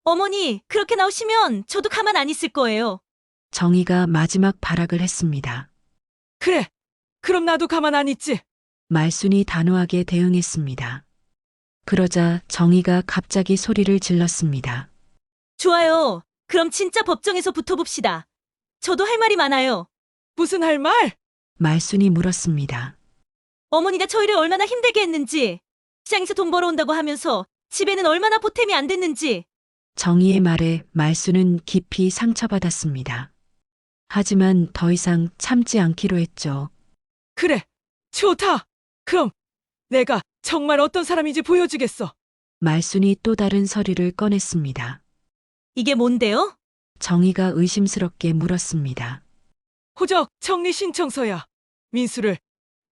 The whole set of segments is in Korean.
어머니, 그렇게 나오시면 저도 가만 안 있을 거예요. 정희가 마지막 발악을 했습니다. 그래, 그럼 나도 가만 안 있지. 말순이 단호하게 대응했습니다. 그러자 정희가 갑자기 소리를 질렀습니다. 좋아요. 그럼 진짜 법정에서 붙어봅시다. 저도 할 말이 많아요. 무슨 할 말? 말순이 물었습니다. 어머니가 저희를 얼마나 힘들게 했는지, 시장에서 돈 벌어온다고 하면서 집에는 얼마나 보탬이 안 됐는지. 정희의 말에 말순은 깊이 상처받았습니다. 하지만 더 이상 참지 않기로 했죠. 그래, 좋다. 그럼 내가 정말 어떤 사람인지 보여주겠어. 말순이 또 다른 서류를 꺼냈습니다. 이게 뭔데요? 정희가 의심스럽게 물었습니다. 호적 정리 신청서야. 민수를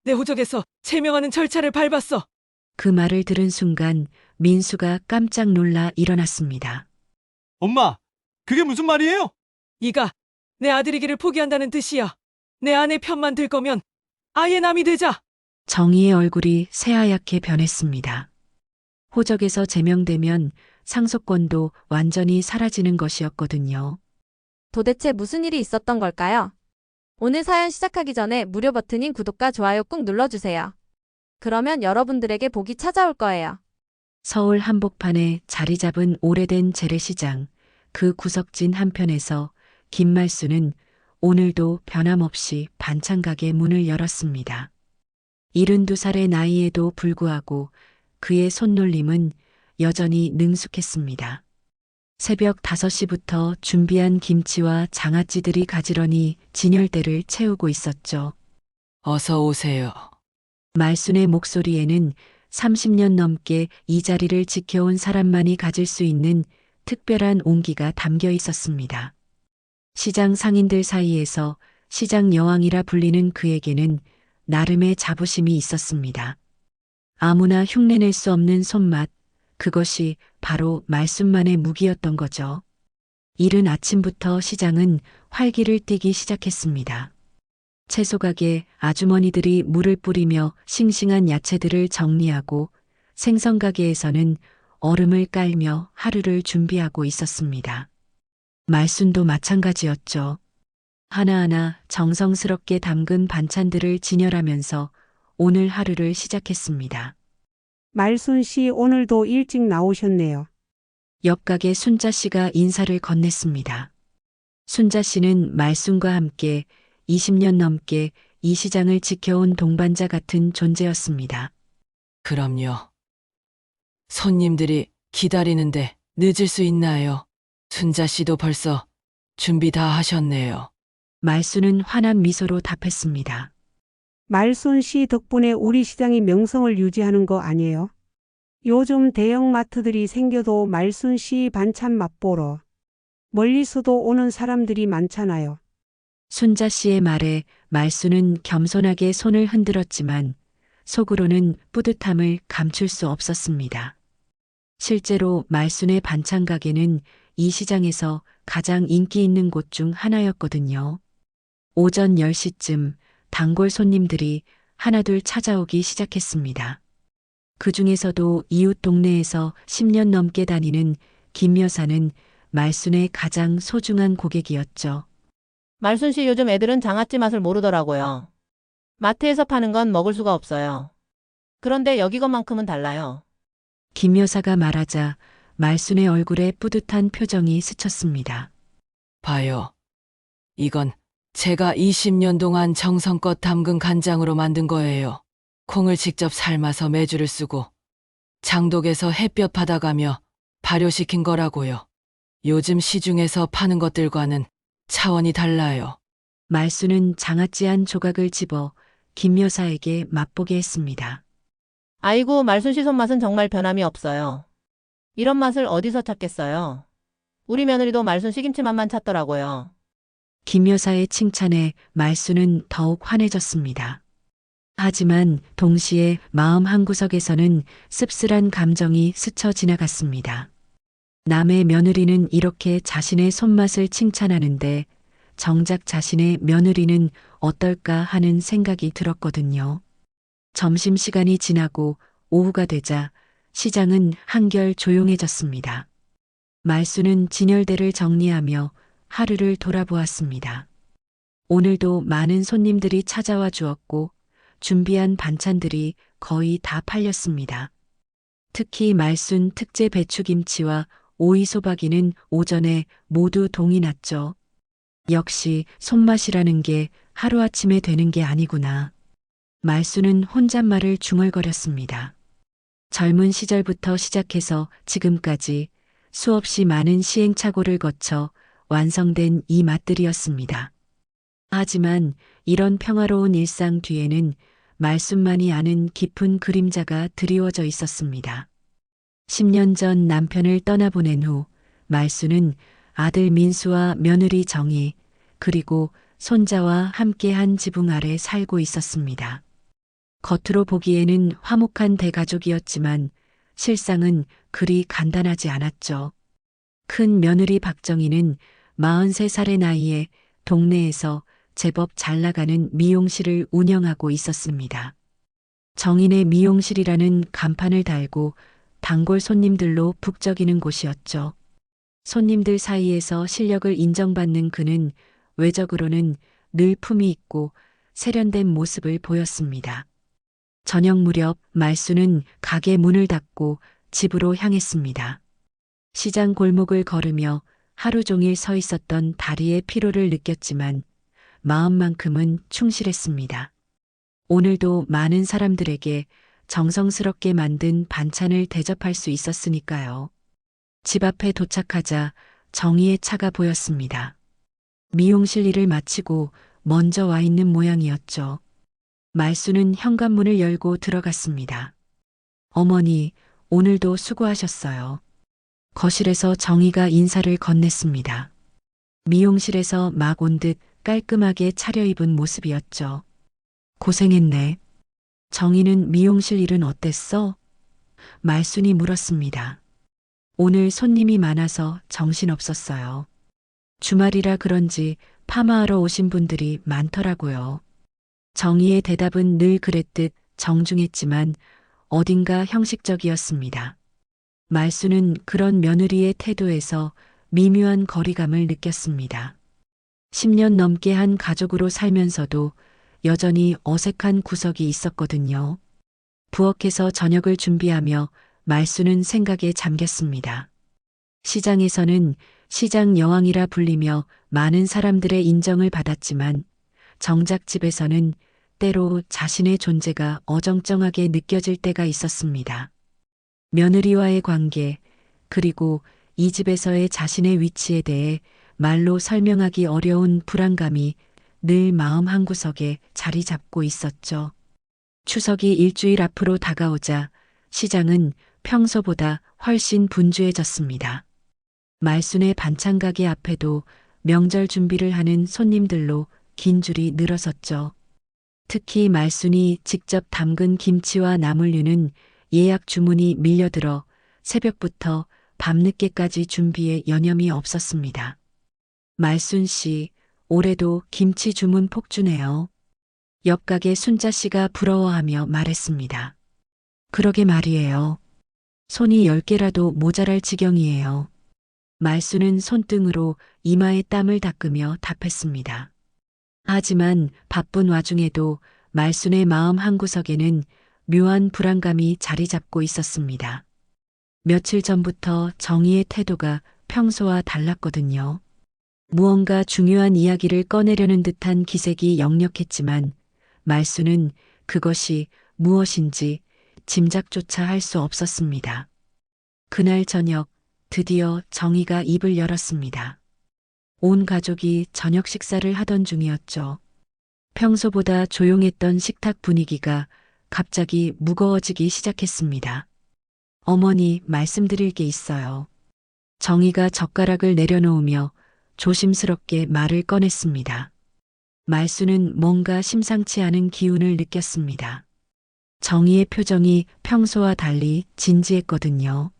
내 호적에서 제명하는 절차를 밟았어. 그 말을 들은 순간 민수가 깜짝 놀라 일어났습니다. 엄마, 그게 무슨 말이에요? 이가 내 아들이기를 포기한다는 뜻이야. 내 아내 편만 들 거면 아예 남이 되자. 정희의 얼굴이 새하얗게 변했습니다. 호적에서 제명되면 상속권도 완전히 사라지는 것이었거든요. 도대체 무슨 일이 있었던 걸까요? 오늘 사연 시작하기 전에 무료 버튼인 구독과 좋아요 꾹 눌러주세요. 그러면 여러분들에게 복이 찾아올 거예요. 서울 한복판에 자리 잡은 오래된 재래시장, 그 구석진 한편에서 김말수는 오늘도 변함없이 반찬가게 문을 열었습니다. 72살의 나이에도 불구하고 그의 손놀림은 여전히 능숙했습니다. 새벽 5시부터 준비한 김치와 장아찌들이 가지런히 진열대를 채우고 있었죠. 어서 오세요. 말순의 목소리에는 30년 넘게 이 자리를 지켜온 사람만이 가질 수 있는 특별한 온기가 담겨 있었습니다. 시장 상인들 사이에서 시장 여왕이라 불리는 그에게는 나름의 자부심이 있었습니다. 아무나 흉내낼 수 없는 손맛, 그것이 바로 말순만의 무기였던 거죠. 이른 아침부터 시장은 활기를 띠기 시작했습니다. 채소가게 아주머니들이 물을 뿌리며 싱싱한 야채들을 정리하고 생선가게에서는 얼음을 깔며 하루를 준비하고 있었습니다. 말순도 마찬가지였죠. 하나하나 정성스럽게 담근 반찬들을 진열하면서 오늘 하루를 시작했습니다. 말순 씨 오늘도 일찍 나오셨네요. 옆가게 순자 씨가 인사를 건넸습니다. 순자 씨는 말순과 함께 20년 넘게 이 시장을 지켜온 동반자 같은 존재였습니다. 그럼요. 손님들이 기다리는데 늦을 수 있나요? 순자 씨도 벌써 준비 다 하셨네요. 말순은 환한 미소로 답했습니다. 말순 씨 덕분에 우리 시장이 명성을 유지하는 거 아니에요? 요즘 대형마트들이 생겨도 말순 씨 반찬 맛보러 멀리서도 오는 사람들이 많잖아요. 순자 씨의 말에 말순은 겸손하게 손을 흔들었지만 속으로는 뿌듯함을 감출 수 없었습니다. 실제로 말순의 반찬 가게는 이 시장에서 가장 인기 있는 곳 중 하나였거든요. 오전 10시쯤 단골 손님들이 하나둘 찾아오기 시작했습니다. 그 중에서도 이웃 동네에서 10년 넘게 다니는 김 여사는 말순의 가장 소중한 고객이었죠. 말순 씨 요즘 애들은 장아찌 맛을 모르더라고요. 마트에서 파는 건 먹을 수가 없어요. 그런데 여기 것만큼은 달라요. 김 여사가 말하자 말순의 얼굴에 뿌듯한 표정이 스쳤습니다. 봐요. 이건 제가 20년 동안 정성껏 담근 간장으로 만든 거예요. 콩을 직접 삶아서 메주를 쓰고 장독에서 햇볕 받아가며 발효시킨 거라고요. 요즘 시중에서 파는 것들과는 차원이 달라요. 말순은 장아찌 한 조각을 집어 김 여사에게 맛보게 했습니다. 아이고, 말순 씨 손맛은 정말 변함이 없어요. 이런 맛을 어디서 찾겠어요? 우리 며느리도 말순 씨 김치 맛만 찾더라고요. 김 여사의 칭찬에 말순은 더욱 환해졌습니다. 하지만 동시에 마음 한구석에서는 씁쓸한 감정이 스쳐 지나갔습니다. 남의 며느리는 이렇게 자신의 손맛을 칭찬하는데 정작 자신의 며느리는 어떨까 하는 생각이 들었거든요. 점심시간이 지나고 오후가 되자 시장은 한결 조용해졌습니다. 말수는 진열대를 정리하며 하루를 돌아보았습니다. 오늘도 많은 손님들이 찾아와 주었고 준비한 반찬들이 거의 다 팔렸습니다. 특히 말순 특제 배추김치와 오이소박이는 오전에 모두 동이 났죠. 역시 손맛이라는 게 하루아침에 되는 게 아니구나. 말수는 혼잣말을 중얼거렸습니다. 젊은 시절부터 시작해서 지금까지 수없이 많은 시행착오를 거쳐 완성된 이 맛들이었습니다. 하지만 이런 평화로운 일상 뒤에는 말순만이 아는 깊은 그림자가 드리워져 있었습니다. 10년 전 남편을 떠나보낸 후 말수는 아들 민수와 며느리 정희 그리고 손자와 함께한 지붕 아래 살고 있었습니다. 겉으로 보기에는 화목한 대가족이었지만 실상은 그리 간단하지 않았죠. 큰 며느리 박정희는 43살의 나이에 동네에서 제법 잘 나가는 미용실을 운영하고 있었습니다. 정인의 미용실이라는 간판을 달고 단골 손님들로 북적이는 곳이었죠. 손님들 사이에서 실력을 인정받는 그는 외적으로는 늘 품위 있고 세련된 모습을 보였습니다. 저녁 무렵 말수는 가게 문을 닫고 집으로 향했습니다. 시장 골목을 걸으며 하루 종일 서 있었던 다리의 피로를 느꼈지만 마음만큼은 충실했습니다. 오늘도 많은 사람들에게 정성스럽게 만든 반찬을 대접할 수 있었으니까요. 집 앞에 도착하자 정희의 차가 보였습니다. 미용실 일을 마치고 먼저 와 있는 모양이었죠. 말수는 현관문을 열고 들어갔습니다. 어머니, 오늘도 수고하셨어요. 거실에서 정희가 인사를 건넸습니다. 미용실에서 막 온 듯 깔끔하게 차려입은 모습이었죠. 고생했네. 정희는 미용실 일은 어땠어? 말순이 물었습니다. 오늘 손님이 많아서 정신없었어요. 주말이라 그런지 파마하러 오신 분들이 많더라고요. 정희의 대답은 늘 그랬듯 정중했지만 어딘가 형식적이었습니다. 말수는 그런 며느리의 태도에서 미묘한 거리감을 느꼈습니다. 10년 넘게 한 가족으로 살면서도 여전히 어색한 구석이 있었거든요. 부엌에서 저녁을 준비하며 말수는 생각에 잠겼습니다. 시장에서는 시장 여왕이라 불리며 많은 사람들의 인정을 받았지만 정작 집에서는 때로 자신의 존재가 어정쩡하게 느껴질 때가 있었습니다. 며느리와의 관계, 그리고 이 집에서의 자신의 위치에 대해 말로 설명하기 어려운 불안감이 늘 마음 한구석에 자리 잡고 있었죠. 추석이 일주일 앞으로 다가오자 시장은 평소보다 훨씬 분주해졌습니다. 말순의 반찬 가게 앞에도 명절 준비를 하는 손님들로 긴 줄이 늘어섰죠. 특히 말순이 직접 담근 김치와 나물류는 예약 주문이 밀려들어 새벽부터 밤늦게까지 준비에 여념이 없었습니다. 말순 씨, 올해도 김치 주문 폭주네요. 옆 가게 순자 씨가 부러워하며 말했습니다. 그러게 말이에요. 손이 10개라도 모자랄 지경이에요. 말순은 손등으로 이마에 땀을 닦으며 답했습니다. 하지만 바쁜 와중에도 말순의 마음 한구석에는 묘한 불안감이 자리 잡고 있었습니다. 며칠 전부터 정희의 태도가 평소와 달랐거든요. 무언가 중요한 이야기를 꺼내려는 듯한 기색이 역력했지만 말수는 그것이 무엇인지 짐작조차 할 수 없었습니다. 그날 저녁 드디어 정희가 입을 열었습니다. 온 가족이 저녁 식사를 하던 중이었죠. 평소보다 조용했던 식탁 분위기가 갑자기 무거워지기 시작했습니다. 어머니, 말씀드릴 게 있어요. 정희가 젓가락을 내려놓으며 조심스럽게 말을 꺼냈습니다. 말수는 뭔가 심상치 않은 기운을 느꼈습니다. 정희의 표정이 평소와 달리 진지했거든요.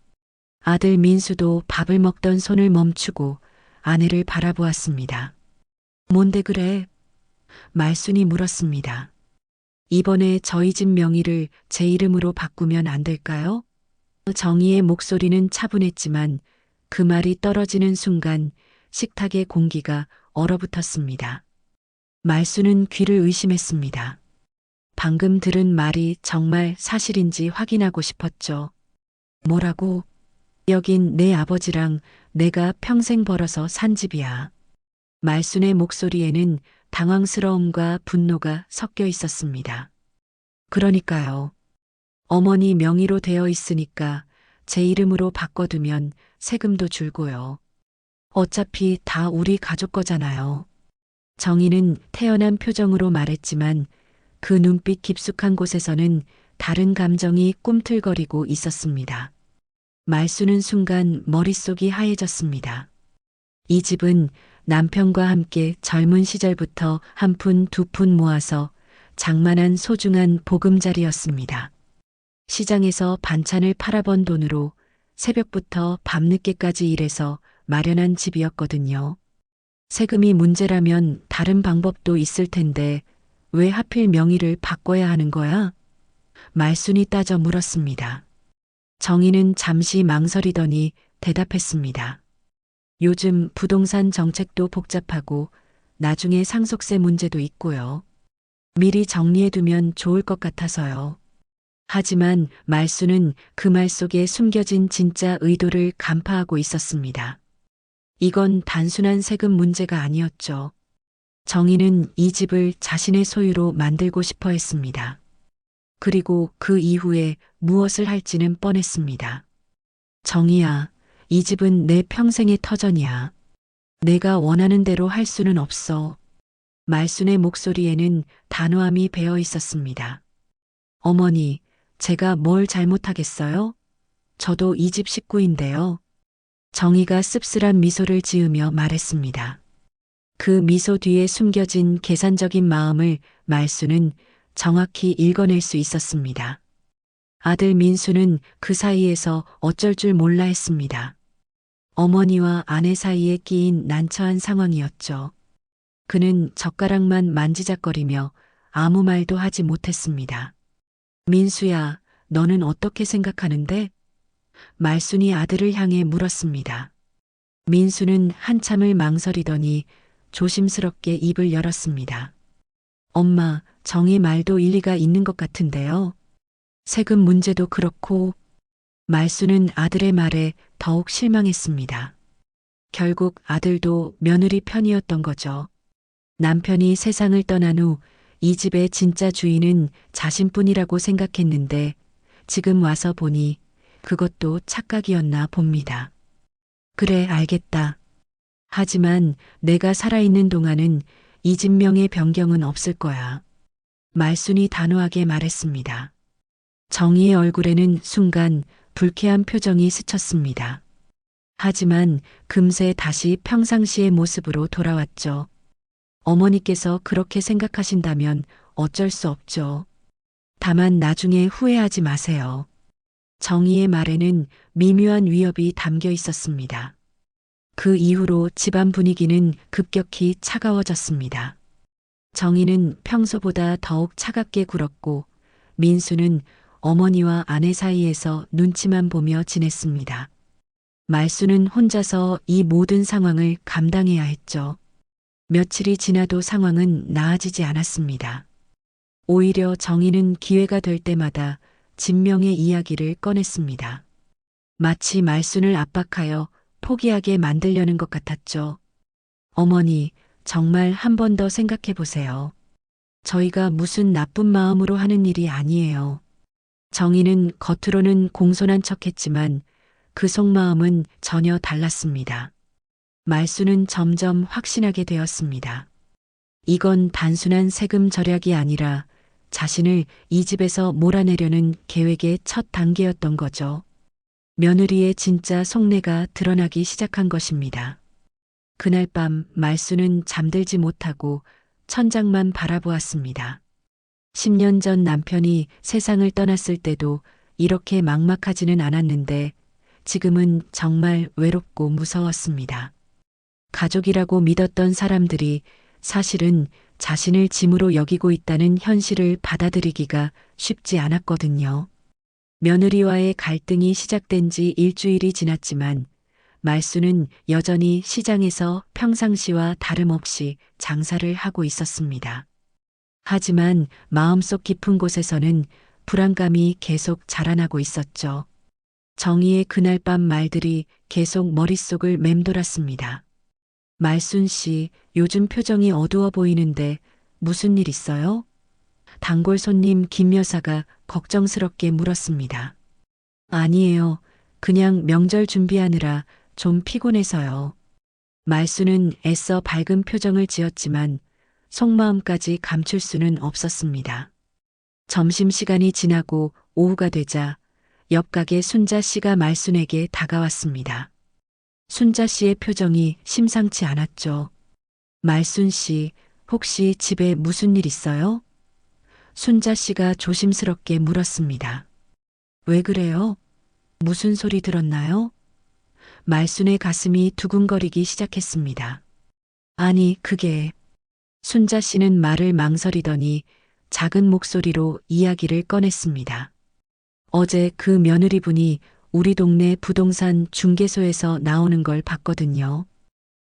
아들 민수도 밥을 먹던 손을 멈추고 아내를 바라보았습니다. 뭔데 그래? 말순이 물었습니다. 이번에 저희 집 명의를 제 이름으로 바꾸면 안 될까요? 정희의 목소리는 차분했지만 그 말이 떨어지는 순간 식탁의 공기가 얼어붙었습니다. 말수는 귀를 의심했습니다. 방금 들은 말이 정말 사실인지 확인하고 싶었죠. 뭐라고? 여긴 내 아버지랑 내가 평생 벌어서 산 집이야. 말순의 목소리에는 당황스러움과 분노가 섞여 있었습니다. 그러니까요. 어머니 명의로 되어 있으니까 제 이름으로 바꿔두면 세금도 줄고요. 어차피 다 우리 가족 거잖아요. 정희는 태연한 표정으로 말했지만 그 눈빛 깊숙한 곳에서는 다른 감정이 꿈틀거리고 있었습니다. 말수는 순간 머릿속이 하얘졌습니다. 이 집은 남편과 함께 젊은 시절부터 한 푼 두 푼 모아서 장만한 소중한 보금자리였습니다. 시장에서 반찬을 팔아번 돈으로 새벽부터 밤늦게까지 일해서 마련한 집이었거든요. 세금이 문제라면 다른 방법도 있을 텐데 왜 하필 명의를 바꿔야 하는 거야? 말순이 따져 물었습니다. 정희는 잠시 망설이더니 대답했습니다. 요즘 부동산 정책도 복잡하고 나중에 상속세 문제도 있고요. 미리 정리해두면 좋을 것 같아서요. 하지만 말수는 그 말 속에 숨겨진 진짜 의도를 간파하고 있었습니다. 이건 단순한 세금 문제가 아니었죠. 정희는 이 집을 자신의 소유로 만들고 싶어 했습니다. 그리고 그 이후에 무엇을 할지는 뻔했습니다. 정희야, 이 집은 내 평생의 터전이야. 내가 원하는 대로 할 수는 없어. 말순의 목소리에는 단호함이 배어 있었습니다. 어머니, 제가 뭘 잘못하겠어요? 저도 이 집 식구인데요. 정희가 씁쓸한 미소를 지으며 말했습니다. 그 미소 뒤에 숨겨진 계산적인 마음을 말수는 정확히 읽어낼 수 있었습니다. 아들 민수는 그 사이에서 어쩔 줄 몰라 했습니다. 어머니와 아내 사이에 끼인 난처한 상황이었죠. 그는 젓가락만 만지작거리며 아무 말도 하지 못했습니다. 민수야, 너는 어떻게 생각하는데? 말순이 아들을 향해 물었습니다. 민수는 한참을 망설이더니 조심스럽게 입을 열었습니다. 엄마, 정희 말도 일리가 있는 것 같은데요. 세금 문제도 그렇고. 말수는 아들의 말에 더욱 실망했습니다. 결국 아들도 며느리 편이었던 거죠. 남편이 세상을 떠난 후 이 집의 진짜 주인은 자신뿐이라고 생각했는데 지금 와서 보니 그것도 착각이었나 봅니다. 그래, 알겠다. 하지만 내가 살아있는 동안은 이 집 명의 변경은 없을 거야. 말순이 단호하게 말했습니다. 정희의 얼굴에는 순간 불쾌한 표정이 스쳤습니다. 하지만 금세 다시 평상시의 모습으로 돌아왔죠. 어머니께서 그렇게 생각하신다면 어쩔 수 없죠. 다만 나중에 후회하지 마세요. 정희의 말에는 미묘한 위협이 담겨 있었습니다. 그 이후로 집안 분위기는 급격히 차가워졌습니다. 정희는 평소보다 더욱 차갑게 굴었고 민수는 어머니와 아내 사이에서 눈치만 보며 지냈습니다. 말수는 혼자서 이 모든 상황을 감당해야 했죠. 며칠이 지나도 상황은 나아지지 않았습니다. 오히려 정희는 기회가 될 때마다 진명의 이야기를 꺼냈습니다. 마치 말순을 압박하여 포기하게 만들려는 것 같았죠. 어머니, 정말 한 번 더 생각해 보세요. 저희가 무슨 나쁜 마음으로 하는 일이 아니에요. 정희는 겉으로는 공손한 척했지만 그 속마음은 전혀 달랐습니다. 말수는 점점 확신하게 되었습니다. 이건 단순한 세금 절약이 아니라 자신을 이 집에서 몰아내려는 계획의 첫 단계였던 거죠. 며느리의 진짜 속내가 드러나기 시작한 것입니다. 그날 밤 말수는 잠들지 못하고 천장만 바라보았습니다. 10년 전 남편이 세상을 떠났을 때도 이렇게 막막하지는 않았는데 지금은 정말 외롭고 무서웠습니다. 가족이라고 믿었던 사람들이 사실은 자신을 짐으로 여기고 있다는 현실을 받아들이기가 쉽지 않았거든요. 며느리와의 갈등이 시작된 지 일주일이 지났지만 말수는 여전히 시장에서 평상시와 다름없이 장사를 하고 있었습니다. 하지만 마음속 깊은 곳에서는 불안감이 계속 자라나고 있었죠. 정희의 그날 밤 말들이 계속 머릿속을 맴돌았습니다. 말순 씨, 요즘 표정이 어두워 보이는데 무슨 일 있어요? 단골 손님 김 여사가 걱정스럽게 물었습니다. 아니에요. 그냥 명절 준비하느라 좀 피곤해서요. 말수는 애써 밝은 표정을 지었지만 속마음까지 감출 수는 없었습니다. 점심시간이 지나고 오후가 되자 옆 가게 순자 씨가 말순에게 다가왔습니다. 순자 씨의 표정이 심상치 않았죠. 말순 씨, 혹시 집에 무슨 일 있어요? 순자 씨가 조심스럽게 물었습니다. 왜 그래요? 무슨 소리 들었나요? 말순의 가슴이 두근거리기 시작했습니다. 아니, 그게... 순자 씨는 말을 망설이더니 작은 목소리로 이야기를 꺼냈습니다. 어제 그 며느리분이 우리 동네 부동산 중개소에서 나오는 걸 봤거든요.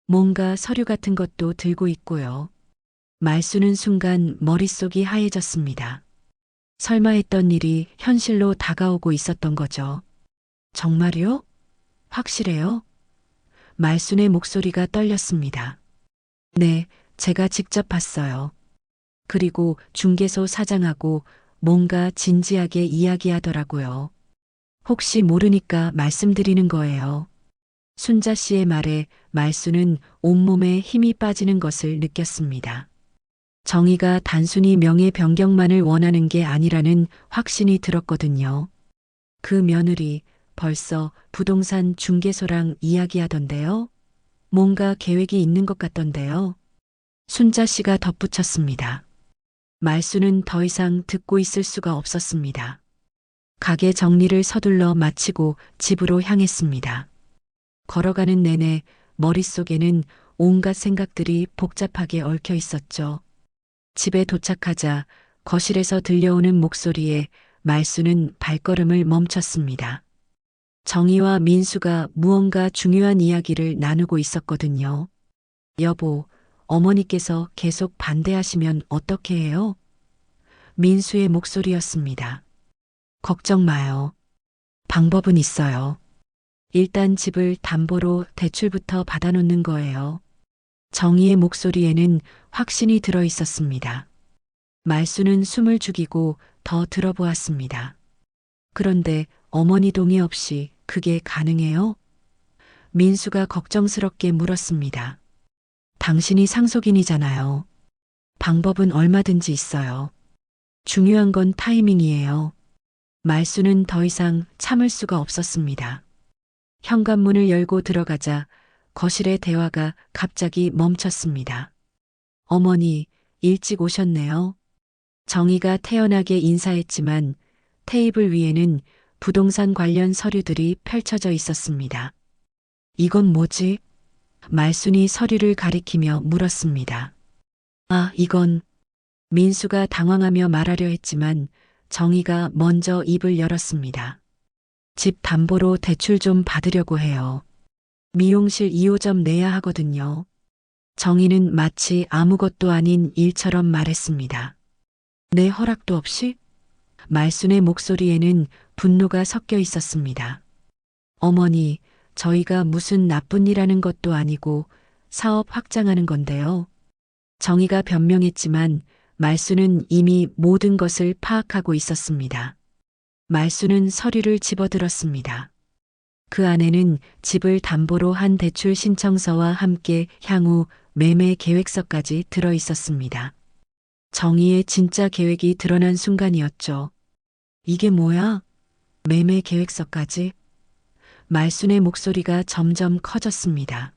뭔가 서류 같은 것도 들고 있고요. 말수는 순간 머릿속이 하얘졌습니다. 설마 했던 일이 현실로 다가오고 있었던 거죠. 정말요? 확실해요? 말순의 목소리가 떨렸습니다. 네, 제가 직접 봤어요. 그리고 중개소 사장하고 뭔가 진지하게 이야기하더라고요. 혹시 모르니까 말씀드리는 거예요. 순자 씨의 말에 말수는 온몸에 힘이 빠지는 것을 느꼈습니다. 정희가 단순히 명예 변경만을 원하는 게 아니라는 확신이 들었거든요. 그 며느리 벌써 부동산 중개소랑 이야기하던데요. 뭔가 계획이 있는 것 같던데요. 순자 씨가 덧붙였습니다. 말수는 더 이상 듣고 있을 수가 없었습니다. 가게 정리를 서둘러 마치고 집으로 향했습니다. 걸어가는 내내 머릿속에는 온갖 생각들이 복잡하게 얽혀 있었죠. 집에 도착하자 거실에서 들려오는 목소리에 말수는 발걸음을 멈췄습니다. 정희와 민수가 무언가 중요한 이야기를 나누고 있었거든요. 여보, 어머니께서 계속 반대하시면 어떻게 해요? 민수의 목소리였습니다. 걱정 마요. 방법은 있어요. 일단 집을 담보로 대출부터 받아놓는 거예요. 정희의 목소리에는 확신이 들어 있었습니다. 말수는 숨을 죽이고 더 들어보았습니다. 그런데 어머니 동의 없이 그게 가능해요? 민수가 걱정스럽게 물었습니다. 당신이 상속인이잖아요. 방법은 얼마든지 있어요. 중요한 건 타이밍이에요. 말수는 더 이상 참을 수가 없었습니다. 현관문을 열고 들어가자 거실의 대화가 갑자기 멈췄습니다. 어머니, 일찍 오셨네요. 정희가 태연하게 인사했지만 테이블 위에는 부동산 관련 서류들이 펼쳐져 있었습니다. 이건 뭐지? 말순이 서류를 가리키며 물었습니다. 아, 이건... 민수가 당황하며 말하려 했지만 정희가 먼저 입을 열었습니다. 집 담보로 대출 좀 받으려고 해요. 미용실 2호점 내야 하거든요. 정희는 마치 아무것도 아닌 일처럼 말했습니다. 내 허락도 없이? 말순의 목소리에는 분노가 섞여 있었습니다. 어머니, 저희가 무슨 나쁜 일 하는 것도 아니고 사업 확장하는 건데요. 정희가 변명했지만 말수는 이미 모든 것을 파악하고 있었습니다. 말수는 서류를 집어들었습니다. 그 안에는 집을 담보로 한 대출 신청서와 함께 향후 매매 계획서까지 들어 있었습니다. 정희의 진짜 계획이 드러난 순간이었죠. 이게 뭐야? 매매 계획서까지? 말순의 목소리가 점점 커졌습니다.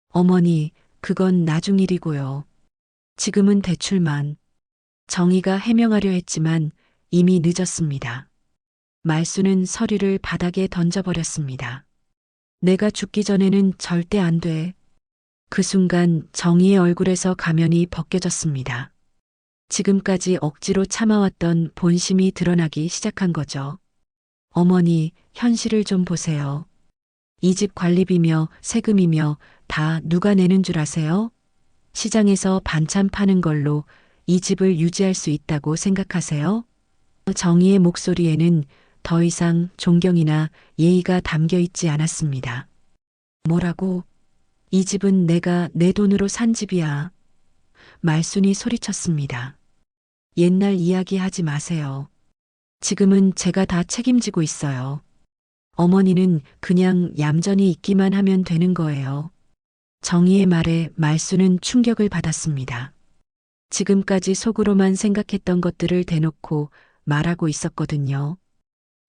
어머니, 그건 나중 일이고요. 지금은 대출만. 정희가 해명하려 했지만 이미 늦었습니다. 말순은 서류를 바닥에 던져버렸습니다. 내가 죽기 전에는 절대 안 돼. 그 순간 정희의 얼굴에서 가면이 벗겨졌습니다. 지금까지 억지로 참아왔던 본심이 드러나기 시작한 거죠. 어머니, 현실을 좀 보세요. 이 집 관리비며 세금이며 다 누가 내는 줄 아세요? 시장에서 반찬 파는 걸로 이 집을 유지할 수 있다고 생각하세요? 정희의 목소리에는 더 이상 존경이나 예의가 담겨 있지 않았습니다. 뭐라고? 이 집은 내가 내 돈으로 산 집이야. 말순이 소리쳤습니다. 옛날 이야기 하지 마세요. 지금은 제가 다 책임지고 있어요. 어머니는 그냥 얌전히 있기만 하면 되는 거예요. 정희의 말에 말순은 충격을 받았습니다. 지금까지 속으로만 생각했던 것들을 대놓고 말하고 있었거든요.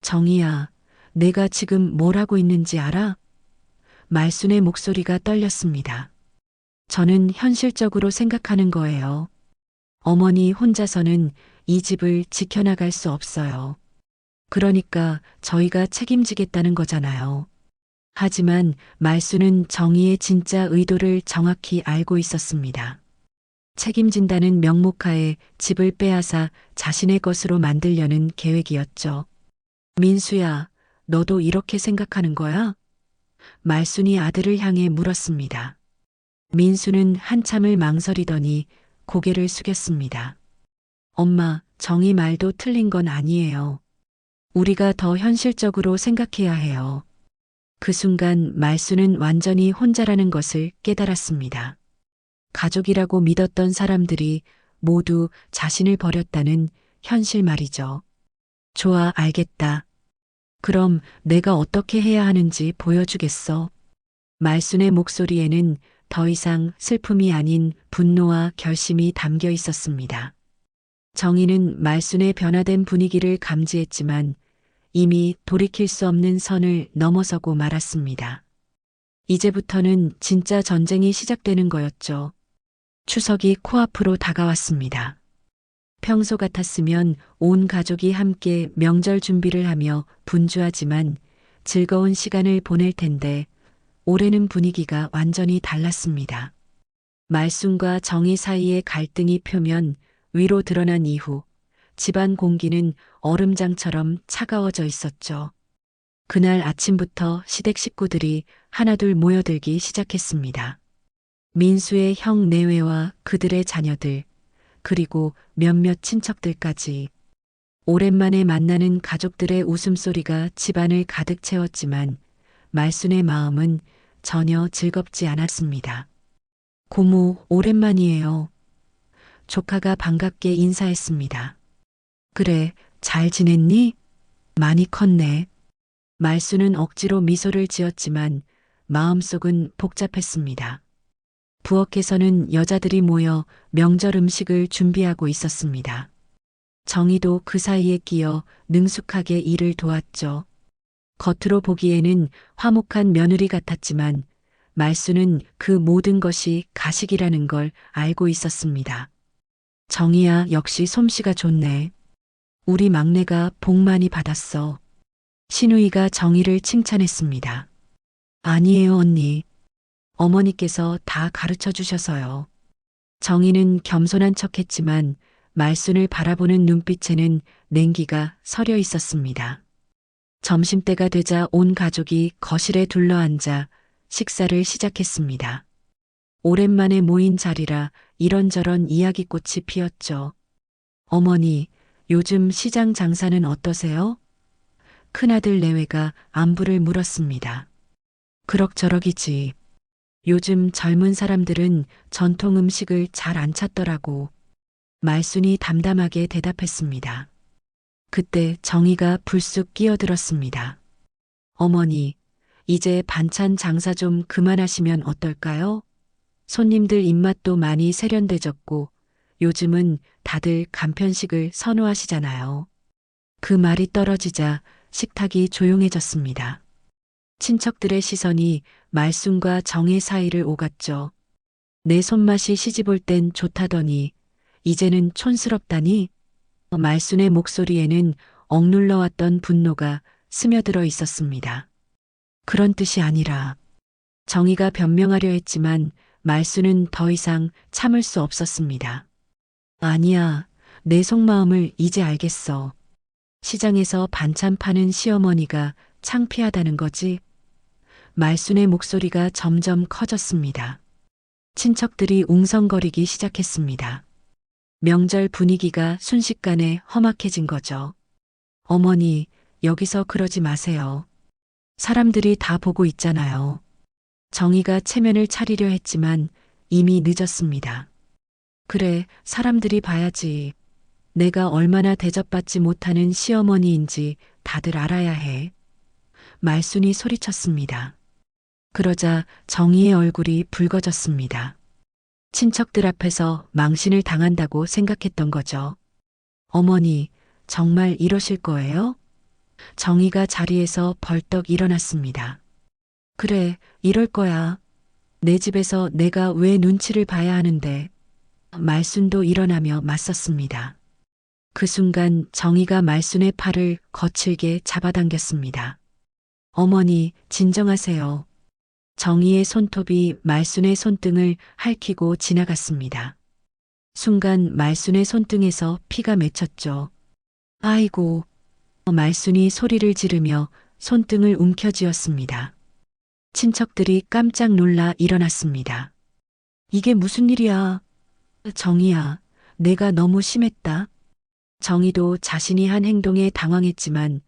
정희야, 내가 지금 뭘 하고 있는지 알아? 말순의 목소리가 떨렸습니다. 저는 현실적으로 생각하는 거예요. 어머니 혼자서는 이 집을 지켜나갈 수 없어요. 그러니까 저희가 책임지겠다는 거잖아요. 하지만 말순은 정희의 진짜 의도를 정확히 알고 있었습니다. 책임진다는 명목하에 집을 빼앗아 자신의 것으로 만들려는 계획이었죠. 민수야, 너도 이렇게 생각하는 거야? 말순이 아들을 향해 물었습니다. 민수는 한참을 망설이더니 고개를 숙였습니다. 엄마, 정희 말도 틀린 건 아니에요. 우리가 더 현실적으로 생각해야 해요. 그 순간 말순은 완전히 혼자라는 것을 깨달았습니다. 가족이라고 믿었던 사람들이 모두 자신을 버렸다는 현실 말이죠. 좋아, 알겠다. 그럼 내가 어떻게 해야 하는지 보여주겠어. 말순의 목소리에는 더 이상 슬픔이 아닌 분노와 결심이 담겨 있었습니다. 정희는 말순의 변화된 분위기를 감지했지만 이미 돌이킬 수 없는 선을 넘어서고 말았습니다. 이제부터는 진짜 전쟁이 시작되는 거였죠. 추석이 코앞으로 다가왔습니다. 평소 같았으면 온 가족이 함께 명절 준비를 하며 분주하지만 즐거운 시간을 보낼 텐데 올해는 분위기가 완전히 달랐습니다. 말순과 정희 사이의 갈등이 표면 위로 드러난 이후 집안 공기는 얼음장처럼 차가워져 있었죠. 그날 아침부터 시댁 식구들이 하나둘 모여들기 시작했습니다. 민수의 형 내외와 그들의 자녀들, 그리고 몇몇 친척들까지. 오랜만에 만나는 가족들의 웃음소리가 집안을 가득 채웠지만 말순의 마음은 전혀 즐겁지 않았습니다. 고모, 오랜만이에요. 조카가 반갑게 인사했습니다. 그래, 잘 지냈니? 많이 컸네. 말순은 억지로 미소를 지었지만 마음속은 복잡했습니다. 부엌에서는 여자들이 모여 명절 음식을 준비하고 있었습니다. 정희도 그 사이에 끼어 능숙하게 일을 도왔죠. 겉으로 보기에는 화목한 며느리 같았지만 말순은 그 모든 것이 가식이라는 걸 알고 있었습니다. 정희야, 역시 솜씨가 좋네. 우리 막내가 복 많이 받았어. 신우이가 정희를 칭찬했습니다. 아니에요, 언니. 어머니께서 다 가르쳐 주셔서요. 정희는 겸손한 척했지만 말순을 바라보는 눈빛에는 냉기가 서려 있었습니다. 점심때가 되자 온 가족이 거실에 둘러앉아 식사를 시작했습니다. 오랜만에 모인 자리라 이런저런 이야기꽃이 피었죠. 어머니, 요즘 시장 장사는 어떠세요? 큰아들 내외가 안부를 물었습니다. 그럭저럭이지. 요즘 젊은 사람들은 전통 음식을 잘 안 찾더라고. 말순이 담담하게 대답했습니다. 그때 정희가 불쑥 끼어들었습니다. 어머니, 이제 반찬 장사 좀 그만하시면 어떨까요? 손님들 입맛도 많이 세련돼졌고 요즘은 다들 간편식을 선호하시잖아요. 그 말이 떨어지자 식탁이 조용해졌습니다. 친척들의 시선이 말순과 정의 사이를 오갔죠. 내 손맛이 시집올 땐 좋다더니 이제는 촌스럽다니? 말순의 목소리에는 억눌러왔던 분노가 스며들어 있었습니다. 그런 뜻이 아니라. 정희가 변명하려 했지만 말순은 더 이상 참을 수 없었습니다. 아니야, 내 속마음을 이제 알겠어. 시장에서 반찬 파는 시어머니가 창피하다는 거지. 말순의 목소리가 점점 커졌습니다. 친척들이 웅성거리기 시작했습니다. 명절 분위기가 순식간에 험악해진 거죠. 어머니, 여기서 그러지 마세요. 사람들이 다 보고 있잖아요. 정희가 체면을 차리려 했지만 이미 늦었습니다. 그래, 사람들이 봐야지. 내가 얼마나 대접받지 못하는 시어머니인지 다들 알아야 해. 말순이 소리쳤습니다. 그러자 정희의 얼굴이 붉어졌습니다. 친척들 앞에서 망신을 당한다고 생각했던 거죠. 어머니, 정말 이러실 거예요? 정희가 자리에서 벌떡 일어났습니다. 그래, 이럴 거야. 내 집에서 내가 왜 눈치를 봐야 하는데. 말순도 일어나며 맞섰습니다. 그 순간 정희가 말순의 팔을 거칠게 잡아당겼습니다. 어머니, 진정하세요. 정희의 손톱이 말순의 손등을 핥히고 지나갔습니다. 순간 말순의 손등에서 피가 맺혔죠. 아이고, 말순이 소리를 지르며 손등을 움켜쥐었습니다. 친척들이 깜짝 놀라 일어났습니다. 이게 무슨 일이야? 정희야, 내가 너무 심했다. 정희도 자신이 한 행동에 당황했지만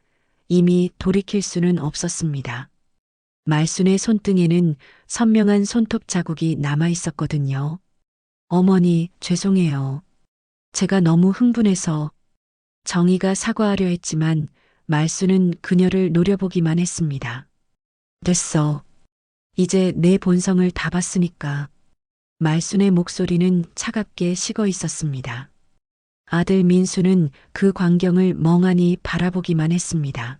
이미 돌이킬 수는 없었습니다. 말순의 손등에는 선명한 손톱 자국이 남아 있었거든요. 어머니, 죄송해요. 제가 너무 흥분해서. 정희가 사과하려 했지만 말순은 그녀를 노려보기만 했습니다. 됐어. 이제 내 본성을 다 봤으니까. 말순의 목소리는 차갑게 식어 있었습니다. 아들 민수는 그 광경을 멍하니 바라보기만 했습니다.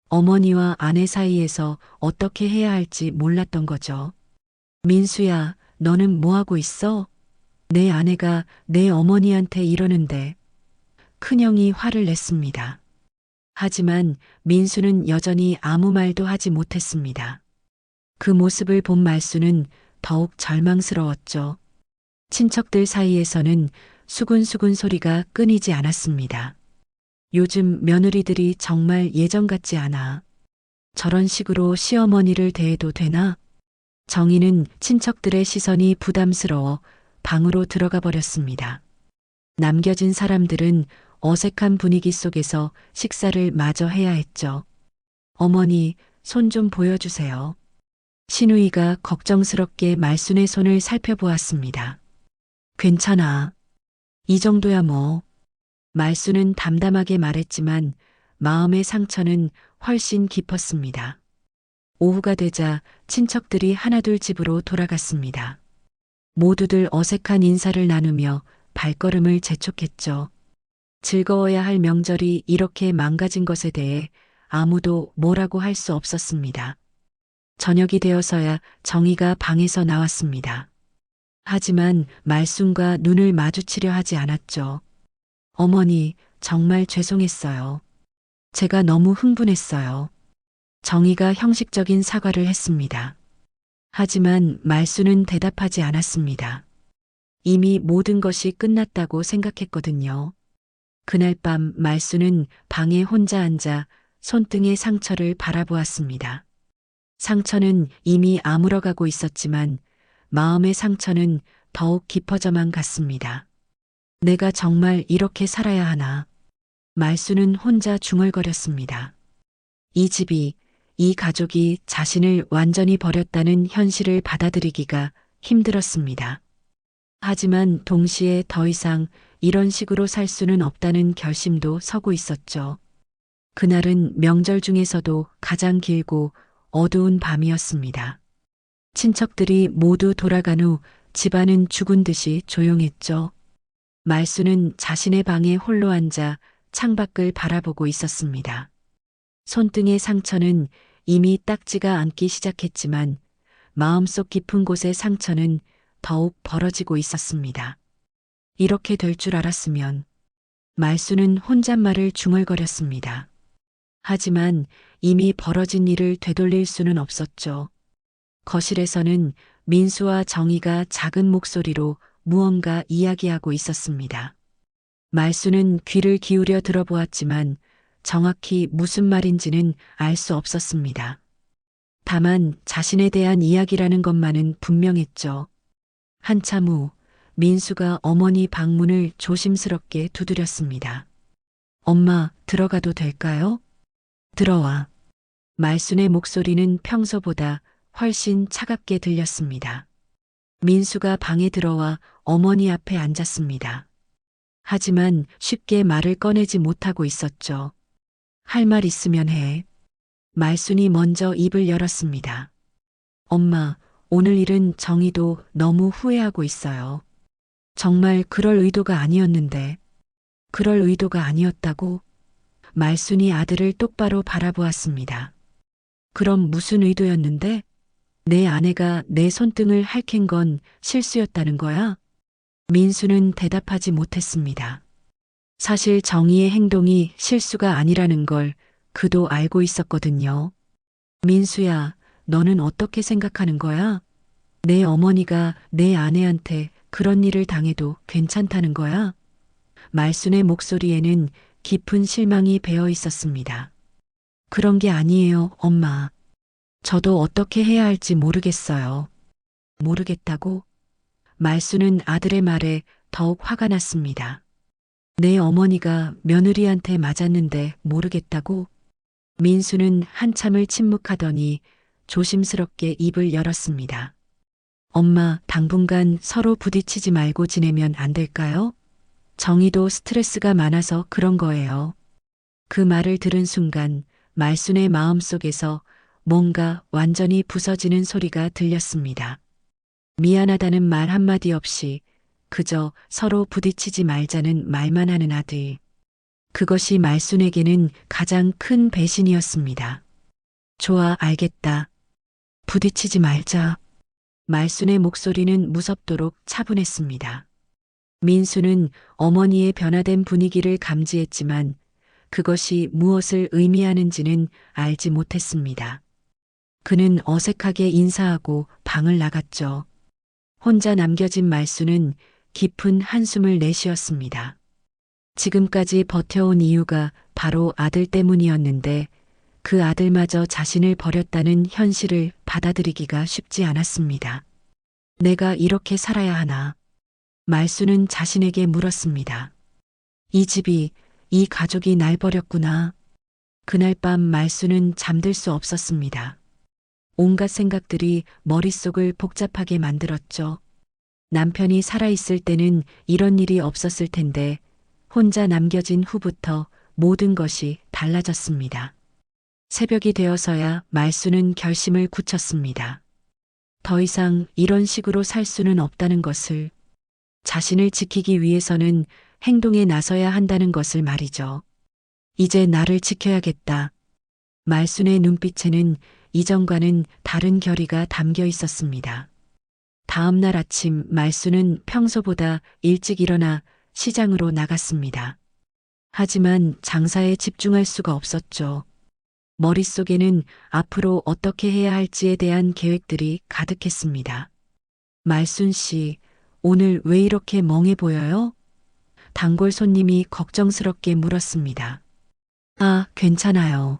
어머니와 아내 사이에서 어떻게 해야 할지 몰랐던 거죠. 민수야, 너는 뭐하고 있어? 내 아내가 내 어머니한테 이러는데. 큰형이 화를 냈습니다. 하지만 민수는 여전히 아무 말도 하지 못했습니다. 그 모습을 본 말수는 더욱 절망스러웠죠. 친척들 사이에서는 수군수군 소리가 끊이지 않았습니다. 요즘 며느리들이 정말 예전 같지 않아. 저런 식으로 시어머니를 대해도 되나? 정희는 친척들의 시선이 부담스러워 방으로 들어가 버렸습니다. 남겨진 사람들은 어색한 분위기 속에서 식사를 마저 해야 했죠. 어머니, 손 좀 보여주세요. 신우이가 걱정스럽게 말순의 손을 살펴보았습니다. 괜찮아. 이 정도야 뭐. 말순은 담담하게 말했지만 마음의 상처는 훨씬 깊었습니다. 오후가 되자 친척들이 하나둘 집으로 돌아갔습니다. 모두들 어색한 인사를 나누며 발걸음을 재촉했죠. 즐거워야 할 명절이 이렇게 망가진 것에 대해 아무도 뭐라고 할 수 없었습니다. 저녁이 되어서야 정희가 방에서 나왔습니다. 하지만 말순과 눈을 마주치려 하지 않았죠. 어머니, 정말 죄송했어요. 제가 너무 흥분했어요. 정희가 형식적인 사과를 했습니다. 하지만 말순은 대답하지 않았습니다. 이미 모든 것이 끝났다고 생각했거든요. 그날 밤 말순은 방에 혼자 앉아 손등의 상처를 바라보았습니다. 상처는 이미 아물어가고 있었지만 마음의 상처는 더욱 깊어져만 갔습니다. 내가 정말 이렇게 살아야 하나. 말순은 혼자 중얼거렸습니다. 이 집이, 이 가족이 자신을 완전히 버렸다는 현실을 받아들이기가 힘들었습니다. 하지만 동시에 더 이상 이런 식으로 살 수는 없다는 결심도 서고 있었죠. 그날은 명절 중에서도 가장 길고 어두운 밤이었습니다. 친척들이 모두 돌아간 후 집안은 죽은 듯이 조용했죠. 말순은 자신의 방에 홀로 앉아 창밖을 바라보고 있었습니다. 손등의 상처는 이미 딱지가 앉기 시작했지만 마음속 깊은 곳의 상처는 더욱 벌어지고 있었습니다. 이렇게 될 줄 알았으면. 말순은 혼잣말을 중얼거렸습니다. 하지만 이미 벌어진 일을 되돌릴 수는 없었죠. 거실에서는 민수와 정희가 작은 목소리로 무언가 이야기하고 있었습니다. 말순은 귀를 기울여 들어보았지만 정확히 무슨 말인지는 알 수 없었습니다. 다만 자신에 대한 이야기라는 것만은 분명했죠. 한참 후 민수가 어머니 방문을 조심스럽게 두드렸습니다. 엄마, 들어가도 될까요? 들어와. 말순의 목소리는 평소보다 훨씬 차갑게 들렸습니다. 민수가 방에 들어와 어머니 앞에 앉았습니다. 하지만 쉽게 말을 꺼내지 못하고 있었죠. 할 말 있으면 해. 말순이 먼저 입을 열었습니다. 엄마, 오늘 일은 정희도 너무 후회하고 있어요. 정말 그럴 의도가 아니었는데. 그럴 의도가 아니었다고? 말순이 아들을 똑바로 바라보았습니다. 그럼 무슨 의도였는데? 내 아내가 내 손등을 핥힌 건 실수였다는 거야? 민수는 대답하지 못했습니다. 사실 정희의 행동이 실수가 아니라는 걸 그도 알고 있었거든요. 민수야, 너는 어떻게 생각하는 거야? 내 어머니가 내 아내한테 그런 일을 당해도 괜찮다는 거야? 말순의 목소리에는 깊은 실망이 배어 있었습니다. 그런 게 아니에요, 엄마. 저도 어떻게 해야 할지 모르겠어요. 모르겠다고? 말순은 아들의 말에 더욱 화가 났습니다. 내 어머니가 며느리한테 맞았는데 모르겠다고? 민수는 한참을 침묵하더니 조심스럽게 입을 열었습니다. 엄마, 당분간 서로 부딪히지 말고 지내면 안 될까요? 정희도 스트레스가 많아서 그런 거예요. 그 말을 들은 순간 말순의 마음속에서 뭔가 완전히 부서지는 소리가 들렸습니다. 미안하다는 말 한마디 없이 그저 서로 부딪히지 말자는 말만 하는 아들. 그것이 말순에게는 가장 큰 배신이었습니다. 좋아, 알겠다. 부딪히지 말자. 말순의 목소리는 무섭도록 차분했습니다. 민수는 어머니의 변화된 분위기를 감지했지만 그것이 무엇을 의미하는지는 알지 못했습니다. 그는 어색하게 인사하고 방을 나갔죠. 혼자 남겨진 말순은 깊은 한숨을 내쉬었습니다. 지금까지 버텨온 이유가 바로 아들 때문이었는데 그 아들마저 자신을 버렸다는 현실을 받아들이기가 쉽지 않았습니다. 내가 이렇게 살아야 하나? 말순은 자신에게 물었습니다. 이 집이, 이 가족이 날 버렸구나. 그날 밤 말순은 잠들 수 없었습니다. 온갖 생각들이 머릿속을 복잡하게 만들었죠. 남편이 살아있을 때는 이런 일이 없었을 텐데 혼자 남겨진 후부터 모든 것이 달라졌습니다. 새벽이 되어서야 말순은 결심을 굳혔습니다. 더 이상 이런 식으로 살 수는 없다는 것을, 자신을 지키기 위해서는 행동에 나서야 한다는 것을 말이죠. 이제 나를 지켜야겠다. 말순의 눈빛에는 이전과는 다른 결의가 담겨 있었습니다. 다음 날 아침 말순은 평소보다 일찍 일어나 시장으로 나갔습니다. 하지만 장사에 집중할 수가 없었죠. 머릿속에는 앞으로 어떻게 해야 할지에 대한 계획들이 가득했습니다. 말순 씨, 오늘 왜 이렇게 멍해 보여요? 단골 손님이 걱정스럽게 물었습니다. 아, 괜찮아요.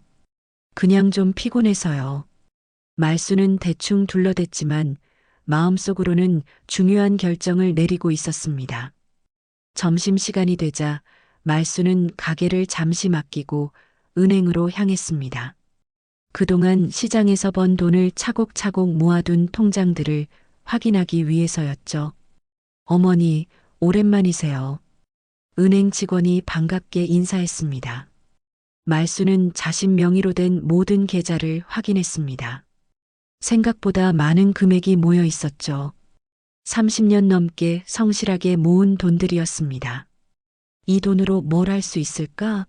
그냥 좀 피곤해서요. 말순은 대충 둘러댔지만 마음속으로는 중요한 결정을 내리고 있었습니다. 점심시간이 되자 말순은 가게를 잠시 맡기고 은행으로 향했습니다. 그동안 시장에서 번 돈을 차곡차곡 모아둔 통장들을 확인하기 위해서였죠. 어머니, 오랜만이세요. 은행 직원이 반갑게 인사했습니다. 말순은 자신 명의로 된 모든 계좌를 확인했습니다. 생각보다 많은 금액이 모여 있었죠. 30년 넘게 성실하게 모은 돈들이었습니다. 이 돈으로 뭘 할 수 있을까?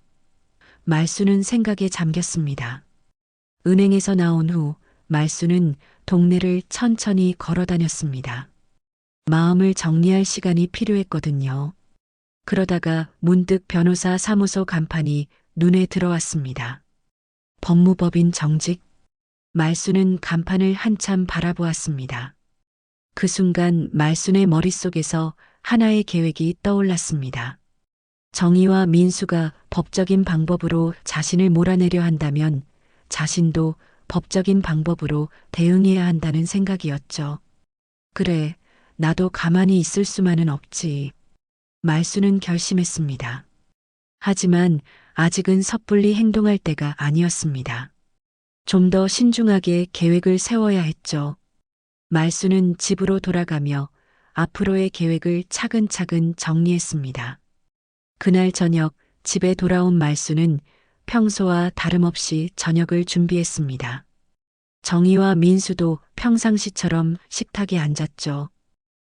말순은 생각에 잠겼습니다. 은행에서 나온 후 말순은 동네를 천천히 걸어 다녔습니다. 마음을 정리할 시간이 필요했거든요. 그러다가 문득 변호사 사무소 간판이 눈에 들어왔습니다. 법무법인 정직? 말순은 간판을 한참 바라보았습니다. 그 순간 말순의 머릿속에서 하나의 계획이 떠올랐습니다. 정희와 민수가 법적인 방법으로 자신을 몰아내려 한다면 자신도 법적인 방법으로 대응해야 한다는 생각이었죠. 그래, 나도 가만히 있을 수만은 없지. 말수는 결심했습니다. 하지만 아직은 섣불리 행동할 때가 아니었습니다. 좀 더 신중하게 계획을 세워야 했죠. 말수는 집으로 돌아가며 앞으로의 계획을 차근차근 정리했습니다. 그날 저녁 집에 돌아온 말수는 평소와 다름없이 저녁을 준비했습니다. 정희와 민수도 평상시처럼 식탁에 앉았죠.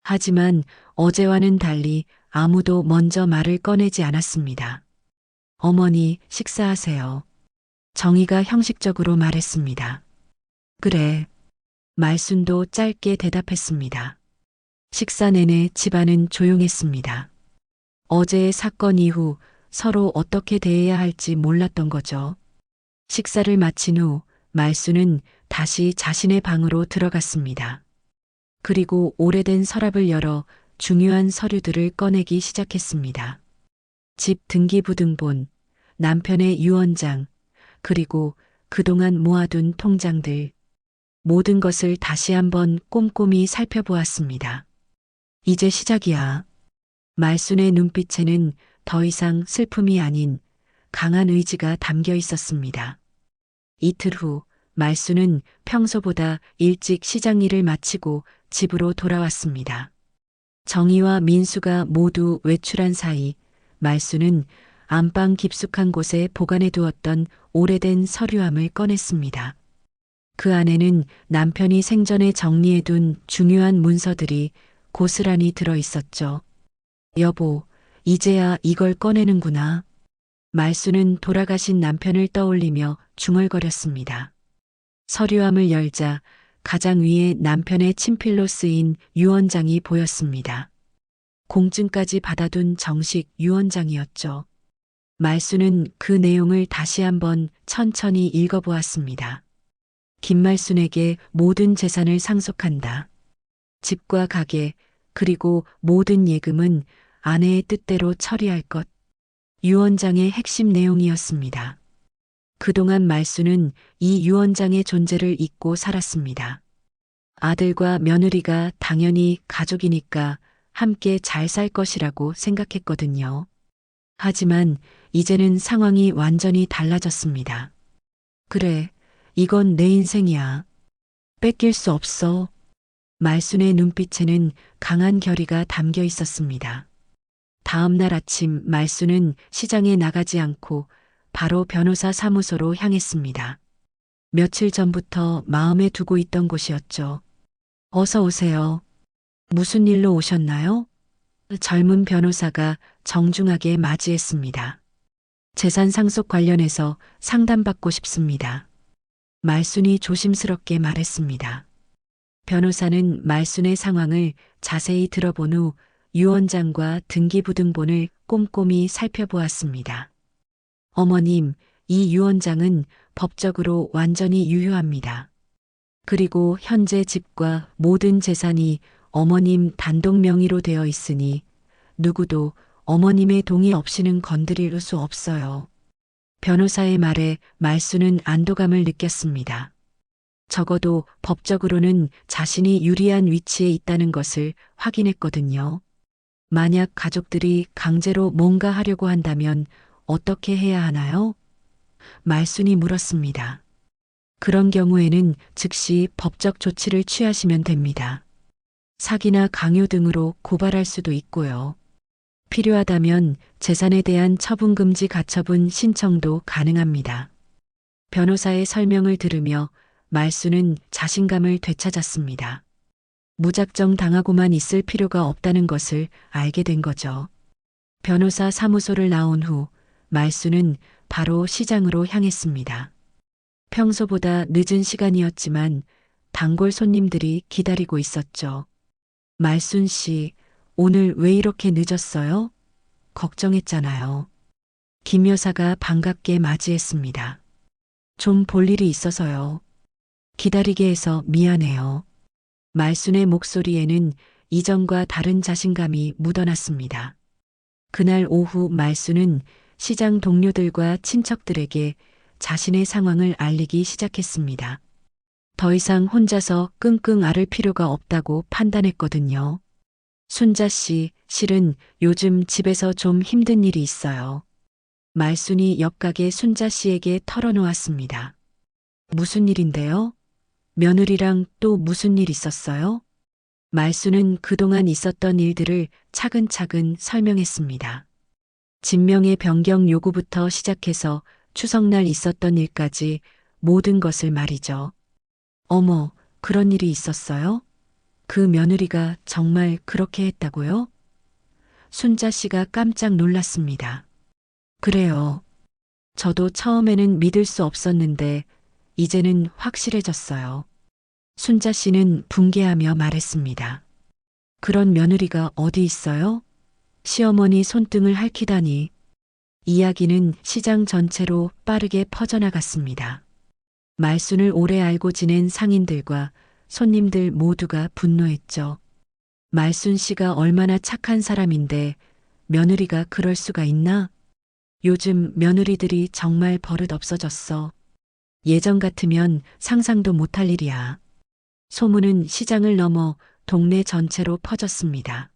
하지만 어제와는 달리 아무도 먼저 말을 꺼내지 않았습니다. 어머니, 식사하세요. 정희가 형식적으로 말했습니다. 그래. 말순도 짧게 대답했습니다. 식사 내내 집안은 조용했습니다. 어제의 사건 이후 서로 어떻게 대해야 할지 몰랐던 거죠. 식사를 마친 후 말수는 다시 자신의 방으로 들어갔습니다. 그리고 오래된 서랍을 열어 중요한 서류들을 꺼내기 시작했습니다. 집 등기부등본, 남편의 유언장, 그리고 그동안 모아둔 통장들. 모든 것을 다시 한번 꼼꼼히 살펴보았습니다. 이제 시작이야. 말순의 눈빛에는 더 이상 슬픔이 아닌 강한 의지가 담겨 있었습니다. 이틀 후 말순은 평소보다 일찍 시장 일을 마치고 집으로 돌아왔습니다. 정희와 민수가 모두 외출한 사이 말순은 안방 깊숙한 곳에 보관해 두었던 오래된 서류함을 꺼냈습니다. 그 안에는 남편이 생전에 정리해둔 중요한 문서들이 고스란히 들어 있었죠. 여보, 이제야 이걸 꺼내는구나. 말수는 돌아가신 남편을 떠올리며 중얼거렸습니다. 서류함을 열자 가장 위에 남편의 친필로 쓰인 유언장이 보였습니다. 공증까지 받아둔 정식 유언장이었죠. 말수는 그 내용을 다시 한번 천천히 읽어보았습니다. 김말순에게 모든 재산을 상속한다. 집과 가게, 그리고 모든 예금은 아내의 뜻대로 처리할 것. 유언장의 핵심 내용이었습니다. 그동안 말수는 이 유언장의 존재를 잊고 살았습니다. 아들과 며느리가 당연히 가족이니까 함께 잘 살 것이라고 생각했거든요. 하지만 이제는 상황이 완전히 달라졌습니다. 그래, 이건 내 인생이야. 뺏길 수 없어. 말순의 눈빛에는 강한 결의가 담겨 있었습니다. 다음 날 아침 말순은 시장에 나가지 않고 바로 변호사 사무소로 향했습니다. 며칠 전부터 마음에 두고 있던 곳이었죠. 어서 오세요. 무슨 일로 오셨나요? 젊은 변호사가 정중하게 맞이했습니다. 재산 상속 관련해서 상담받고 싶습니다. 말순이 조심스럽게 말했습니다. 변호사는 말순의 상황을 자세히 들어본 후 유언장과 등기부등본을 꼼꼼히 살펴보았습니다. 어머님, 이 유언장은 법적으로 완전히 유효합니다. 그리고 현재 집과 모든 재산이 어머님 단독 명의로 되어 있으니 누구도 어머님의 동의 없이는 건드릴 수 없어요. 변호사의 말에 말수는 안도감을 느꼈습니다. 적어도 법적으로는 자신이 유리한 위치에 있다는 것을 확인했거든요. 만약 가족들이 강제로 뭔가 하려고 한다면 어떻게 해야 하나요? 말순이 물었습니다. 그런 경우에는 즉시 법적 조치를 취하시면 됩니다. 사기나 강요 등으로 고발할 수도 있고요. 필요하다면 재산에 대한 처분금지 가처분 신청도 가능합니다. 변호사의 설명을 들으며 말수는 자신감을 되찾았습니다. 무작정 당하고만 있을 필요가 없다는 것을 알게 된 거죠. 변호사 사무소를 나온 후 말수는 바로 시장으로 향했습니다. 평소보다 늦은 시간이었지만 단골 손님들이 기다리고 있었죠. 말순 씨, 오늘 왜 이렇게 늦었어요? 걱정했잖아요. 김 여사가 반갑게 맞이했습니다. 좀 볼 일이 있어서요. 기다리게 해서 미안해요. 말순의 목소리에는 이전과 다른 자신감이 묻어났습니다. 그날 오후 말순은 시장 동료들과 친척들에게 자신의 상황을 알리기 시작했습니다. 더 이상 혼자서 끙끙 앓을 필요가 없다고 판단했거든요. 순자 씨, 실은 요즘 집에서 좀 힘든 일이 있어요. 말순이 옆가게 순자 씨에게 털어놓았습니다. 무슨 일인데요? 며느리랑 또 무슨 일 있었어요? 말순은 그동안 있었던 일들을 차근차근 설명했습니다. 진명의 변경 요구부터 시작해서 추석날 있었던 일까지 모든 것을 말이죠. 어머, 그런 일이 있었어요? 그 며느리가 정말 그렇게 했다고요? 순자 씨가 깜짝 놀랐습니다. 그래요. 저도 처음에는 믿을 수 없었는데 이제는 확실해졌어요. 순자 씨는 붕괴하며 말했습니다. 그런 며느리가 어디 있어요? 시어머니 손등을 핥히다니. 이야기는 시장 전체로 빠르게 퍼져나갔습니다. 말순을 오래 알고 지낸 상인들과 손님들 모두가 분노했죠. 말순 씨가 얼마나 착한 사람인데 며느리가 그럴 수가 있나? 요즘 며느리들이 정말 버릇 없어졌어. 예전 같으면 상상도 못할 일이야. 소문은 시장을 넘어 동네 전체로 퍼졌습니다.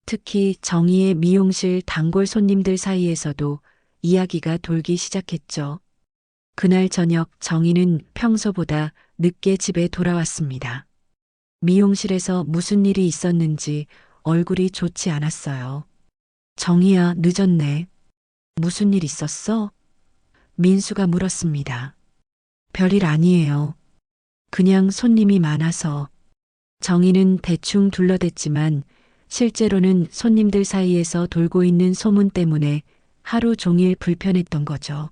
특히 정희의 미용실 단골 손님들 사이에서도 이야기가 돌기 시작했죠. 그날 저녁 정희는 평소보다 늦게 집에 돌아왔습니다. 미용실에서 무슨 일이 있었는지 얼굴이 좋지 않았어요. 정희야, 늦었네. 무슨 일 있었어? 민수가 물었습니다. 별일 아니에요. 그냥 손님이 많아서. 정희는 대충 둘러댔지만 실제로는 손님들 사이에서 돌고 있는 소문 때문에 하루 종일 불편했던 거죠.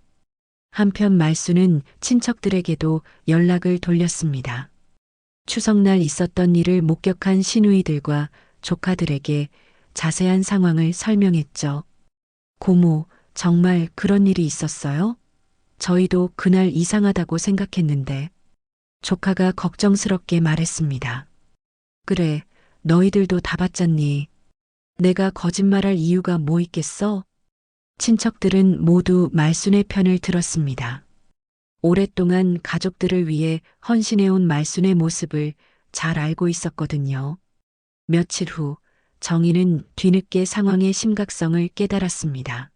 한편 말수는 친척들에게도 연락을 돌렸습니다. 추석날 있었던 일을 목격한 시누이들과 조카들에게 자세한 상황을 설명했죠. 고모, 정말 그런 일이 있었어요? 저희도 그날 이상하다고 생각했는데. 조카가 걱정스럽게 말했습니다. 그래, 너희들도 다 봤잖니. 내가 거짓말할 이유가 뭐 있겠어? 친척들은 모두 말순의 편을 들었습니다. 오랫동안 가족들을 위해 헌신해온 말순의 모습을 잘 알고 있었거든요. 며칠 후 정희는 뒤늦게 상황의 심각성을 깨달았습니다.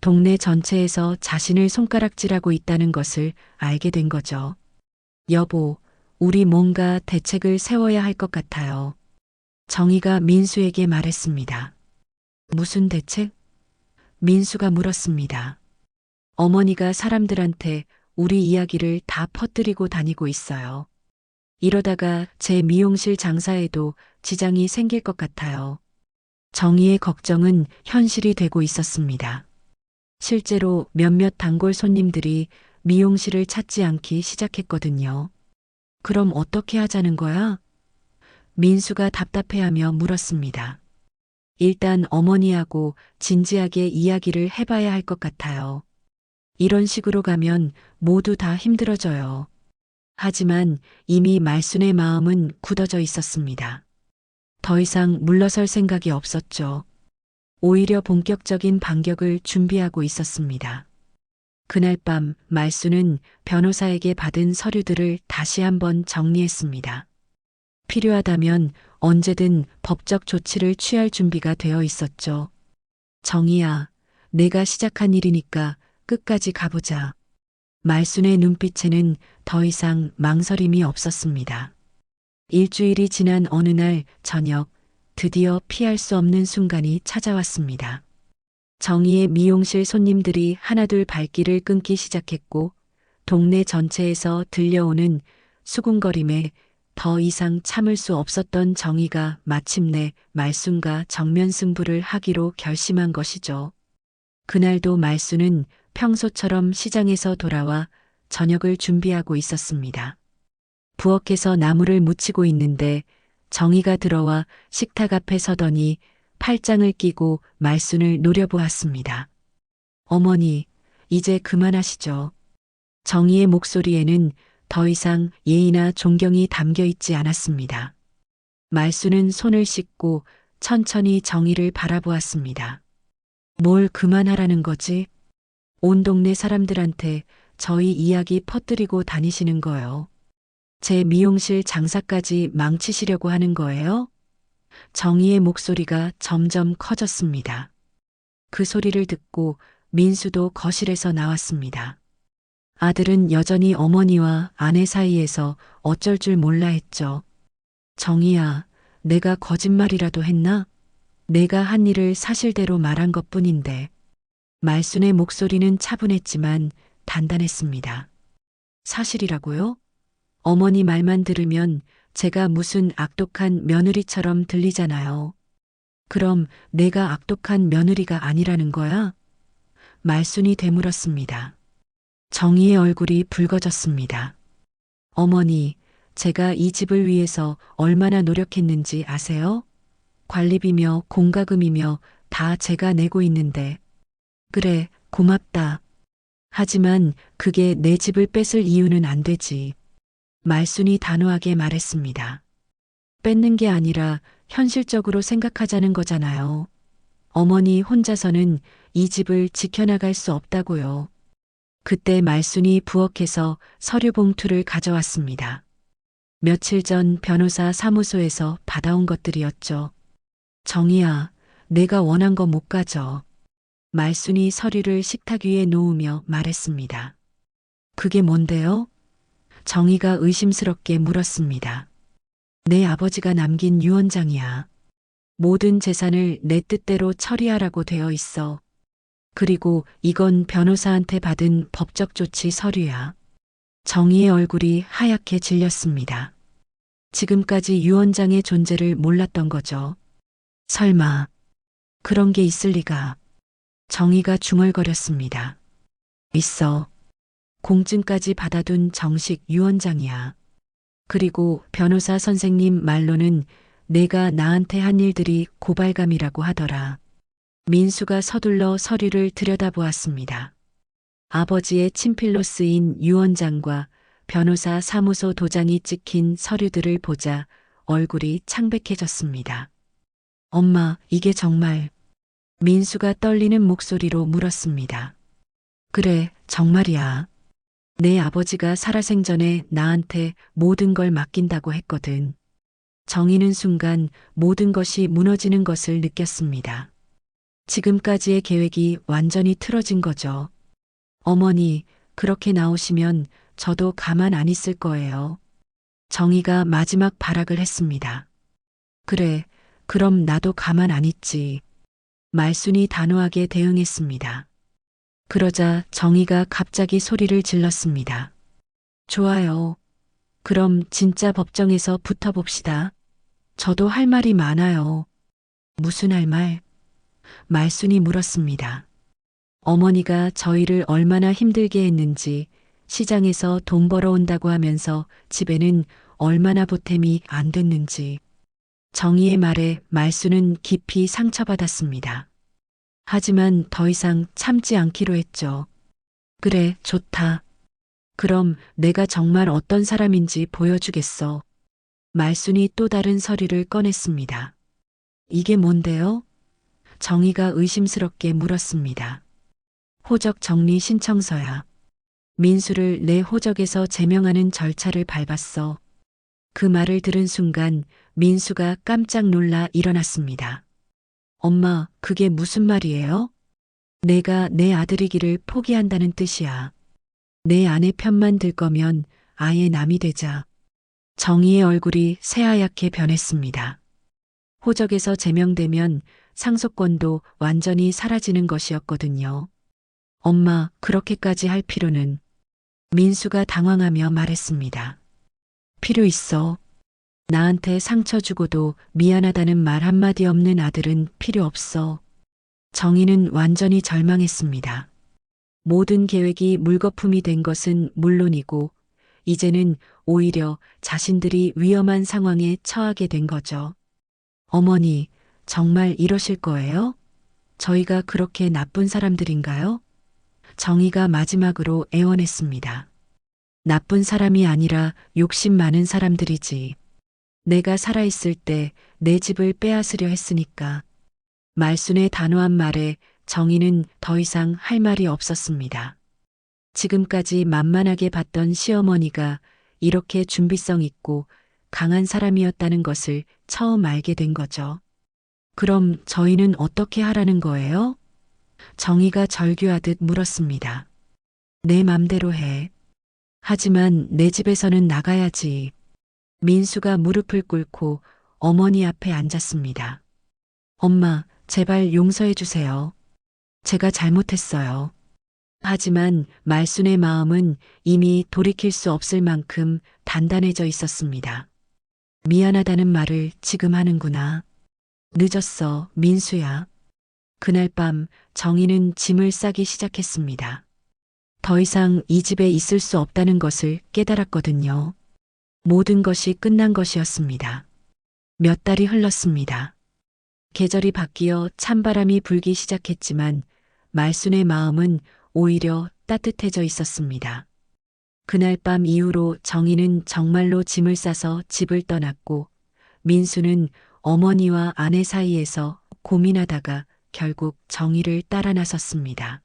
동네 전체에서 자신을 손가락질하고 있다는 것을 알게 된 거죠. 여보, 우리 뭔가 대책을 세워야 할 것 같아요. 정희가 민수에게 말했습니다. 무슨 대책? 민수가 물었습니다. 어머니가 사람들한테 우리 이야기를 다 퍼뜨리고 다니고 있어요. 이러다가 제 미용실 장사에도 지장이 생길 것 같아요. 정희의 걱정은 현실이 되고 있었습니다. 실제로 몇몇 단골 손님들이 미용실을 찾지 않기 시작했거든요. 그럼 어떻게 하자는 거야? 민수가 답답해하며 물었습니다. 일단 어머니하고 진지하게 이야기를 해봐야 할 것 같아요. 이런 식으로 가면 모두 다 힘들어져요. 하지만 이미 말순의 마음은 굳어져 있었습니다. 더 이상 물러설 생각이 없었죠. 오히려 본격적인 반격을 준비하고 있었습니다. 그날 밤 말순은 변호사에게 받은 서류들을 다시 한번 정리했습니다. 필요하다면 언제든 법적 조치를 취할 준비가 되어 있었죠. 정희야, 내가 시작한 일이니까 끝까지 가보자. 말순의 눈빛에는 더 이상 망설임이 없었습니다. 일주일이 지난 어느 날 저녁, 드디어 피할 수 없는 순간이 찾아왔습니다. 정희의 미용실 손님들이 하나둘 발길을 끊기 시작했고 동네 전체에서 들려오는 수군거림에 더 이상 참을 수 없었던 정희가 마침내 말순과 정면 승부를 하기로 결심한 것이죠. 그날도 말순은 평소처럼 시장에서 돌아와 저녁을 준비하고 있었습니다. 부엌에서 나무를 묻히고 있는데 정희가 들어와 식탁 앞에 서더니 팔짱을 끼고 말순을 노려보았습니다. 어머니, 이제 그만하시죠. 정희의 목소리에는 더 이상 예의나 존경이 담겨 있지 않았습니다. 말순은 손을 씻고 천천히 정희를 바라보았습니다. 뭘 그만하라는 거지? 온 동네 사람들한테 저희 이야기 퍼뜨리고 다니시는 거요. 제 미용실 장사까지 망치시려고 하는 거예요? 정희의 목소리가 점점 커졌습니다. 그 소리를 듣고 민수도 거실에서 나왔습니다. 아들은 여전히 어머니와 아내 사이에서 어쩔 줄 몰라 했죠. 정희야, 내가 거짓말이라도 했나? 내가 한 일을 사실대로 말한 것뿐인데. 말순의 목소리는 차분했지만 단단했습니다. 사실이라고요? 어머니 말만 들으면 제가 무슨 악독한 며느리처럼 들리잖아요. 그럼 내가 악독한 며느리가 아니라는 거야? 말순이 되물었습니다. 정희의 얼굴이 붉어졌습니다. 어머니, 제가 이 집을 위해서 얼마나 노력했는지 아세요? 관리비며 공과금이며 다 제가 내고 있는데. 그래, 고맙다. 하지만 그게 내 집을 뺏을 이유는 안 되지. 말순이 단호하게 말했습니다. 뺏는 게 아니라 현실적으로 생각하자는 거잖아요. 어머니 혼자서는 이 집을 지켜나갈 수 없다고요. 그때 말순이 부엌에서 서류 봉투를 가져왔습니다. 며칠 전 변호사 사무소에서 받아온 것들이었죠. 정희야, 내가 원한 거 못 가져. 말순이 서류를 식탁 위에 놓으며 말했습니다. 그게 뭔데요? 정희가 의심스럽게 물었습니다. 내 아버지가 남긴 유언장이야. 모든 재산을 내 뜻대로 처리하라고 되어 있어. 그리고 이건 변호사한테 받은 법적 조치 서류야. 정희의 얼굴이 하얗게 질렸습니다. 지금까지 유언장의 존재를 몰랐던 거죠. 설마 그런 게 있을 리가. 정희가 중얼거렸습니다. 있어. 공증까지 받아둔 정식 유언장이야. 그리고 변호사 선생님 말로는 내가 나한테 한 일들이 고발감이라고 하더라. 민수가 서둘러 서류를 들여다보았습니다. 아버지의 친필로 쓰인 유언장과 변호사 사무소 도장이 찍힌 서류들을 보자 얼굴이 창백해졌습니다. 엄마, 이게 정말... 민수가 떨리는 목소리로 물었습니다. 그래, 정말이야. 내 아버지가 살아생전에 나한테 모든 걸 맡긴다고 했거든. 정희는 순간 모든 것이 무너지는 것을 느꼈습니다. 지금까지의 계획이 완전히 틀어진 거죠. 어머니, 그렇게 나오시면 저도 가만 안 있을 거예요. 정희가 마지막 발악을 했습니다. 그래, 그럼 나도 가만 안 있지. 말순이 단호하게 대응했습니다. 그러자 정희가 갑자기 소리를 질렀습니다. 좋아요. 그럼 진짜 법정에서 붙어봅시다. 저도 할 말이 많아요. 무슨 할 말? 말순이 물었습니다. 어머니가 저희를 얼마나 힘들게 했는지, 시장에서 돈 벌어온다고 하면서 집에는 얼마나 보탬이 안 됐는지. 정희의 말에 말순은 깊이 상처받았습니다. 하지만 더 이상 참지 않기로 했죠. 그래, 좋다. 그럼 내가 정말 어떤 사람인지 보여주겠어. 말순이 또 다른 서류를 꺼냈습니다. 이게 뭔데요? 정희가 의심스럽게 물었습니다. 호적 정리 신청서야. 민수를 내 호적에서 제명하는 절차를 밟았어. 그 말을 들은 순간 민수가 깜짝 놀라 일어났습니다. 엄마, 그게 무슨 말이에요? 내가 내 아들이기를 포기한다는 뜻이야. 내 아내 편만 들 거면 아예 남이 되자. 정희의 얼굴이 새하얗게 변했습니다. 호적에서 제명되면 상속권도 완전히 사라지는 것이었거든요. 엄마, 그렇게까지 할 필요는... 민수가 당황하며 말했습니다. 필요 있어. 나한테 상처 주고도 미안하다는 말 한마디 없는 아들은 필요 없어. 정희는 완전히 절망했습니다. 모든 계획이 물거품이 된 것은 물론이고 이제는 오히려 자신들이 위험한 상황에 처하게 된 거죠. 어머니, 정말 이러실 거예요? 저희가 그렇게 나쁜 사람들인가요? 정희가 마지막으로 애원했습니다. 나쁜 사람이 아니라 욕심 많은 사람들이지. 내가 살아있을 때 내 집을 빼앗으려 했으니까. 말순의 단호한 말에 정희는 더 이상 할 말이 없었습니다. 지금까지 만만하게 봤던 시어머니가 이렇게 준비성 있고 강한 사람이었다는 것을 처음 알게 된 거죠. 그럼 저희는 어떻게 하라는 거예요? 정희가 절규하듯 물었습니다. 내 맘대로 해. 하지만 내 집에서는 나가야지. 민수가 무릎을 꿇고 어머니 앞에 앉았습니다. 엄마, 제발 용서해 주세요. 제가 잘못했어요. 하지만 말순의 마음은 이미 돌이킬 수 없을 만큼 단단해져 있었습니다. 미안하다는 말을 지금 하는구나. 늦었어, 민수야. 그날 밤 정희는 짐을 싸기 시작했습니다. 더 이상 이 집에 있을 수 없다는 것을 깨달았거든요. 모든 것이 끝난 것이었습니다. 몇 달이 흘렀습니다. 계절이 바뀌어 찬바람이 불기 시작했지만 말순의 마음은 오히려 따뜻해져 있었습니다. 그날 밤 이후로 정희는 정말로 짐을 싸서 집을 떠났고 민수는 어머니와 아내 사이에서 고민하다가 결국 정희를 따라 나섰습니다.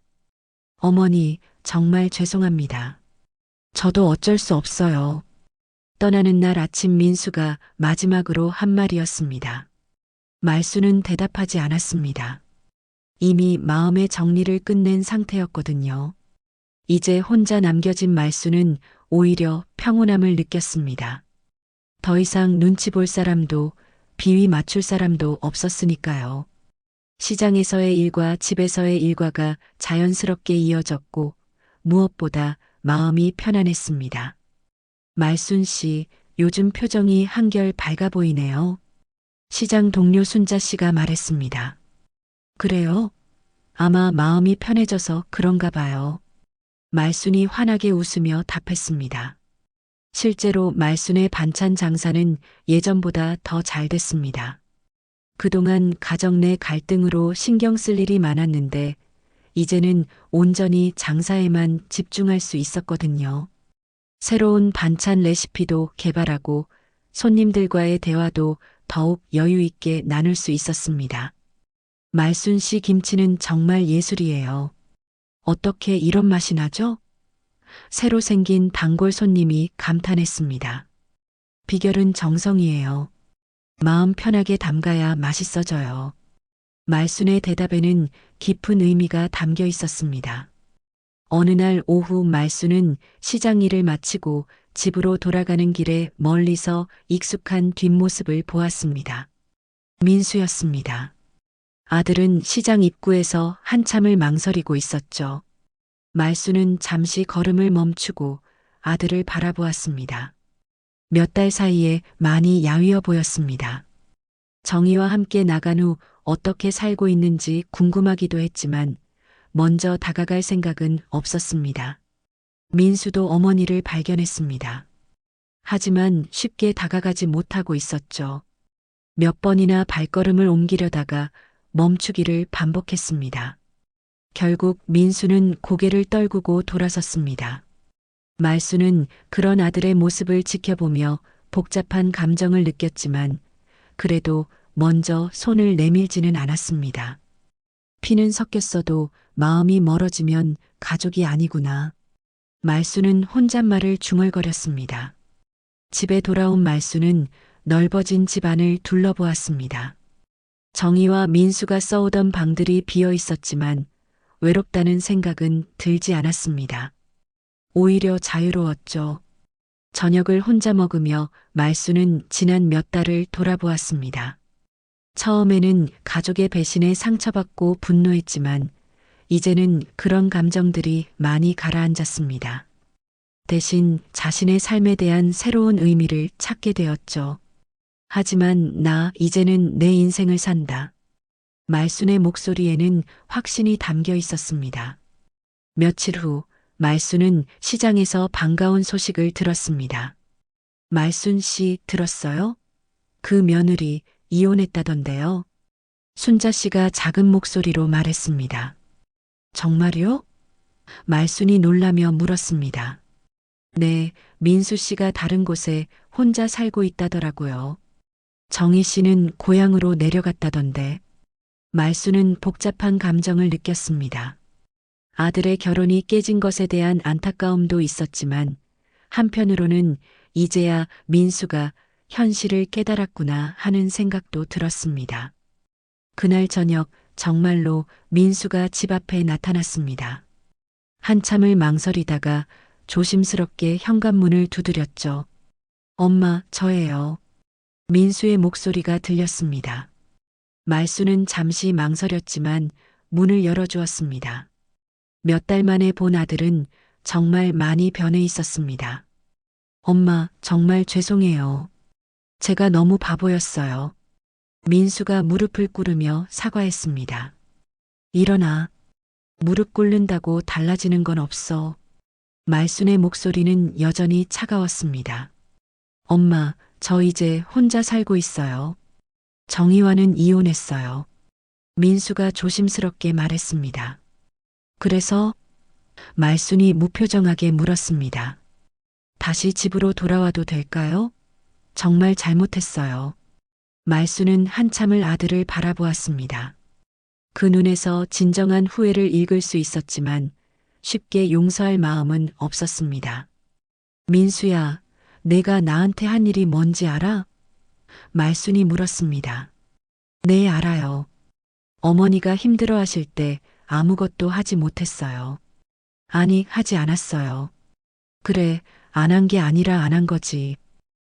어머니, 정말 죄송합니다. 저도 어쩔 수 없어요. 떠나는 날 아침 민수가 마지막으로 한 말이었습니다. 말수는 대답하지 않았습니다. 이미 마음의 정리를 끝낸 상태였거든요. 이제 혼자 남겨진 말수는 오히려 평온함을 느꼈습니다. 더 이상 눈치 볼 사람도 비위 맞출 사람도 없었으니까요. 시장에서의 일과 집에서의 일과가 자연스럽게 이어졌고 무엇보다 마음이 편안했습니다. 말순 씨, 요즘 표정이 한결 밝아 보이네요. 시장 동료 순자 씨가 말했습니다. 그래요? 아마 마음이 편해져서 그런가 봐요. 말순이 환하게 웃으며 답했습니다. 실제로 말순의 반찬 장사는 예전보다 더 잘 됐습니다. 그동안 가정 내 갈등으로 신경 쓸 일이 많았는데 이제는 온전히 장사에만 집중할 수 있었거든요. 새로운 반찬 레시피도 개발하고 손님들과의 대화도 더욱 여유 있게 나눌 수 있었습니다. 말순 씨 김치는 정말 예술이에요. 어떻게 이런 맛이 나죠? 새로 생긴 단골 손님이 감탄했습니다. 비결은 정성이에요. 마음 편하게 담가야 맛있어져요. 말순의 대답에는 깊은 의미가 담겨 있었습니다. 어느 날 오후 말순은 시장 일을 마치고 집으로 돌아가는 길에 멀리서 익숙한 뒷모습을 보았습니다. 민수였습니다. 아들은 시장 입구에서 한참을 망설이고 있었죠. 말순은 잠시 걸음을 멈추고 아들을 바라보았습니다. 몇 달 사이에 많이 야위어 보였습니다. 정희와 함께 나간 후 어떻게 살고 있는지 궁금하기도 했지만 먼저 다가갈 생각은 없었습니다. 민수도 어머니를 발견했습니다. 하지만 쉽게 다가가지 못하고 있었죠. 몇 번이나 발걸음을 옮기려다가 멈추기를 반복했습니다. 결국 민수는 고개를 떨구고 돌아섰습니다. 말수는 그런 아들의 모습을 지켜보며 복잡한 감정을 느꼈지만 그래도 먼저 손을 내밀지는 않았습니다. 피는 섞였어도 마음이 멀어지면 가족이 아니구나. 말수는 혼잣말을 중얼거렸습니다. 집에 돌아온 말수는 넓어진 집안을 둘러보았습니다. 정희와 민수가 써오던 방들이 비어 있었지만 외롭다는 생각은 들지 않았습니다. 오히려 자유로웠죠. 저녁을 혼자 먹으며 말수는 지난 몇 달을 돌아보았습니다. 처음에는 가족의 배신에 상처받고 분노했지만 이제는 그런 감정들이 많이 가라앉았습니다. 대신 자신의 삶에 대한 새로운 의미를 찾게 되었죠. 하지만 나 이제는 내 인생을 산다. 말순의 목소리에는 확신이 담겨 있었습니다. 며칠 후 말순은 시장에서 반가운 소식을 들었습니다. 말순 씨 들었어요? 그 며느리 이혼했다던데요. 순자 씨가 작은 목소리로 말했습니다. 정말요? 말순이 놀라며 물었습니다. 네, 민수 씨가 다른 곳에 혼자 살고 있다더라고요. 정희 씨는 고향으로 내려갔다던데. 말순은 복잡한 감정을 느꼈습니다. 아들의 결혼이 깨진 것에 대한 안타까움도 있었지만 한편으로는 이제야 민수가 현실을 깨달았구나 하는 생각도 들었습니다. 그날 저녁 정말로 민수가 집 앞에 나타났습니다. 한참을 망설이다가 조심스럽게 현관문을 두드렸죠. 엄마, 저예요. 민수의 목소리가 들렸습니다. 말수는 잠시 망설였지만 문을 열어주었습니다. 몇 달 만에 본 아들은 정말 많이 변해 있었습니다. 엄마, 정말 죄송해요. 제가 너무 바보였어요. 민수가 무릎을 꿇으며 사과했습니다. 일어나. 무릎 꿇는다고 달라지는 건 없어. 말순의 목소리는 여전히 차가웠습니다. 엄마, 저 이제 혼자 살고 있어요. 정희와는 이혼했어요. 민수가 조심스럽게 말했습니다. 그래서? 말순이 무표정하게 물었습니다. 다시 집으로 돌아와도 될까요? 정말 잘못했어요. 말순은 한참을 아들을 바라보았습니다. 그 눈에서 진정한 후회를 읽을 수 있었지만 쉽게 용서할 마음은 없었습니다. 민수야, 내가 나한테 한 일이 뭔지 알아? 말순이 물었습니다. 네, 알아요. 어머니가 힘들어 하실 때 아무것도 하지 못했어요. 아니, 하지 않았어요. 그래, 안 한 게 아니라 안 한 거지.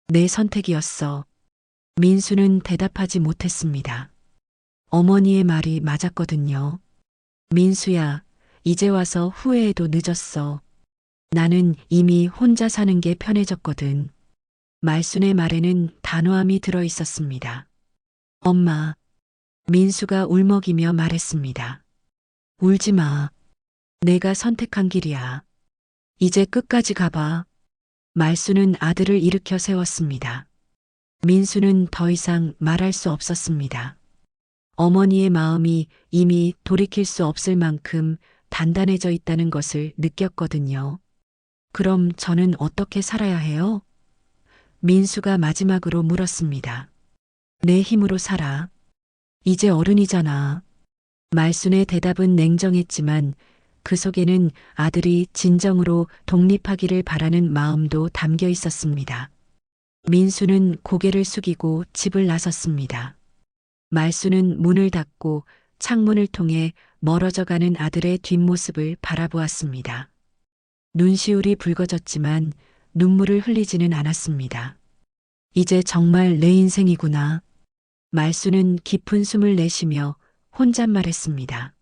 내 선택이었어. 민수는 대답하지 못했습니다. 어머니의 말이 맞았거든요. 민수야, 이제 와서 후회해도 늦었어. 나는 이미 혼자 사는 게 편해졌거든. 말순의 말에는 단호함이 들어 있었습니다. 엄마, 민수가 울먹이며 말했습니다. 울지 마. 내가 선택한 길이야. 이제 끝까지 가봐. 말순은 아들을 일으켜 세웠습니다. 민수는 더 이상 말할 수 없었습니다. 어머니의 마음이 이미 돌이킬 수 없을 만큼 단단해져 있다는 것을 느꼈거든요. 그럼 저는 어떻게 살아야 해요? 민수가 마지막으로 물었습니다. 내 힘으로 살아. 이제 어른이잖아. 말순의 대답은 냉정했지만 그 속에는 아들이 진정으로 독립하기를 바라는 마음도 담겨 있었습니다. 민수는 고개를 숙이고 집을 나섰습니다. 말수는 문을 닫고 창문을 통해 멀어져 가는 아들의 뒷모습을 바라보았습니다. 눈시울이 붉어졌지만 눈물을 흘리지는 않았습니다. 이제 정말 내 인생이구나. 말수는 깊은 숨을 내쉬며 혼잣말했습니다.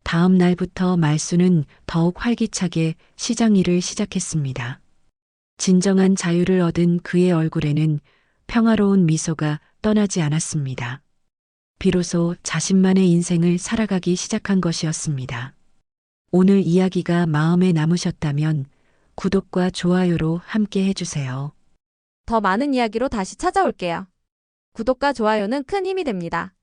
다음 날부터 말수는 더욱 활기차게 시장 일을 시작했습니다. 진정한 자유를 얻은 그의 얼굴에는 평화로운 미소가 떠나지 않았습니다. 비로소 자신만의 인생을 살아가기 시작한 것이었습니다. 오늘 이야기가 마음에 남으셨다면 구독과 좋아요로 함께 해주세요. 더 많은 이야기로 다시 찾아올게요. 구독과 좋아요는 큰 힘이 됩니다.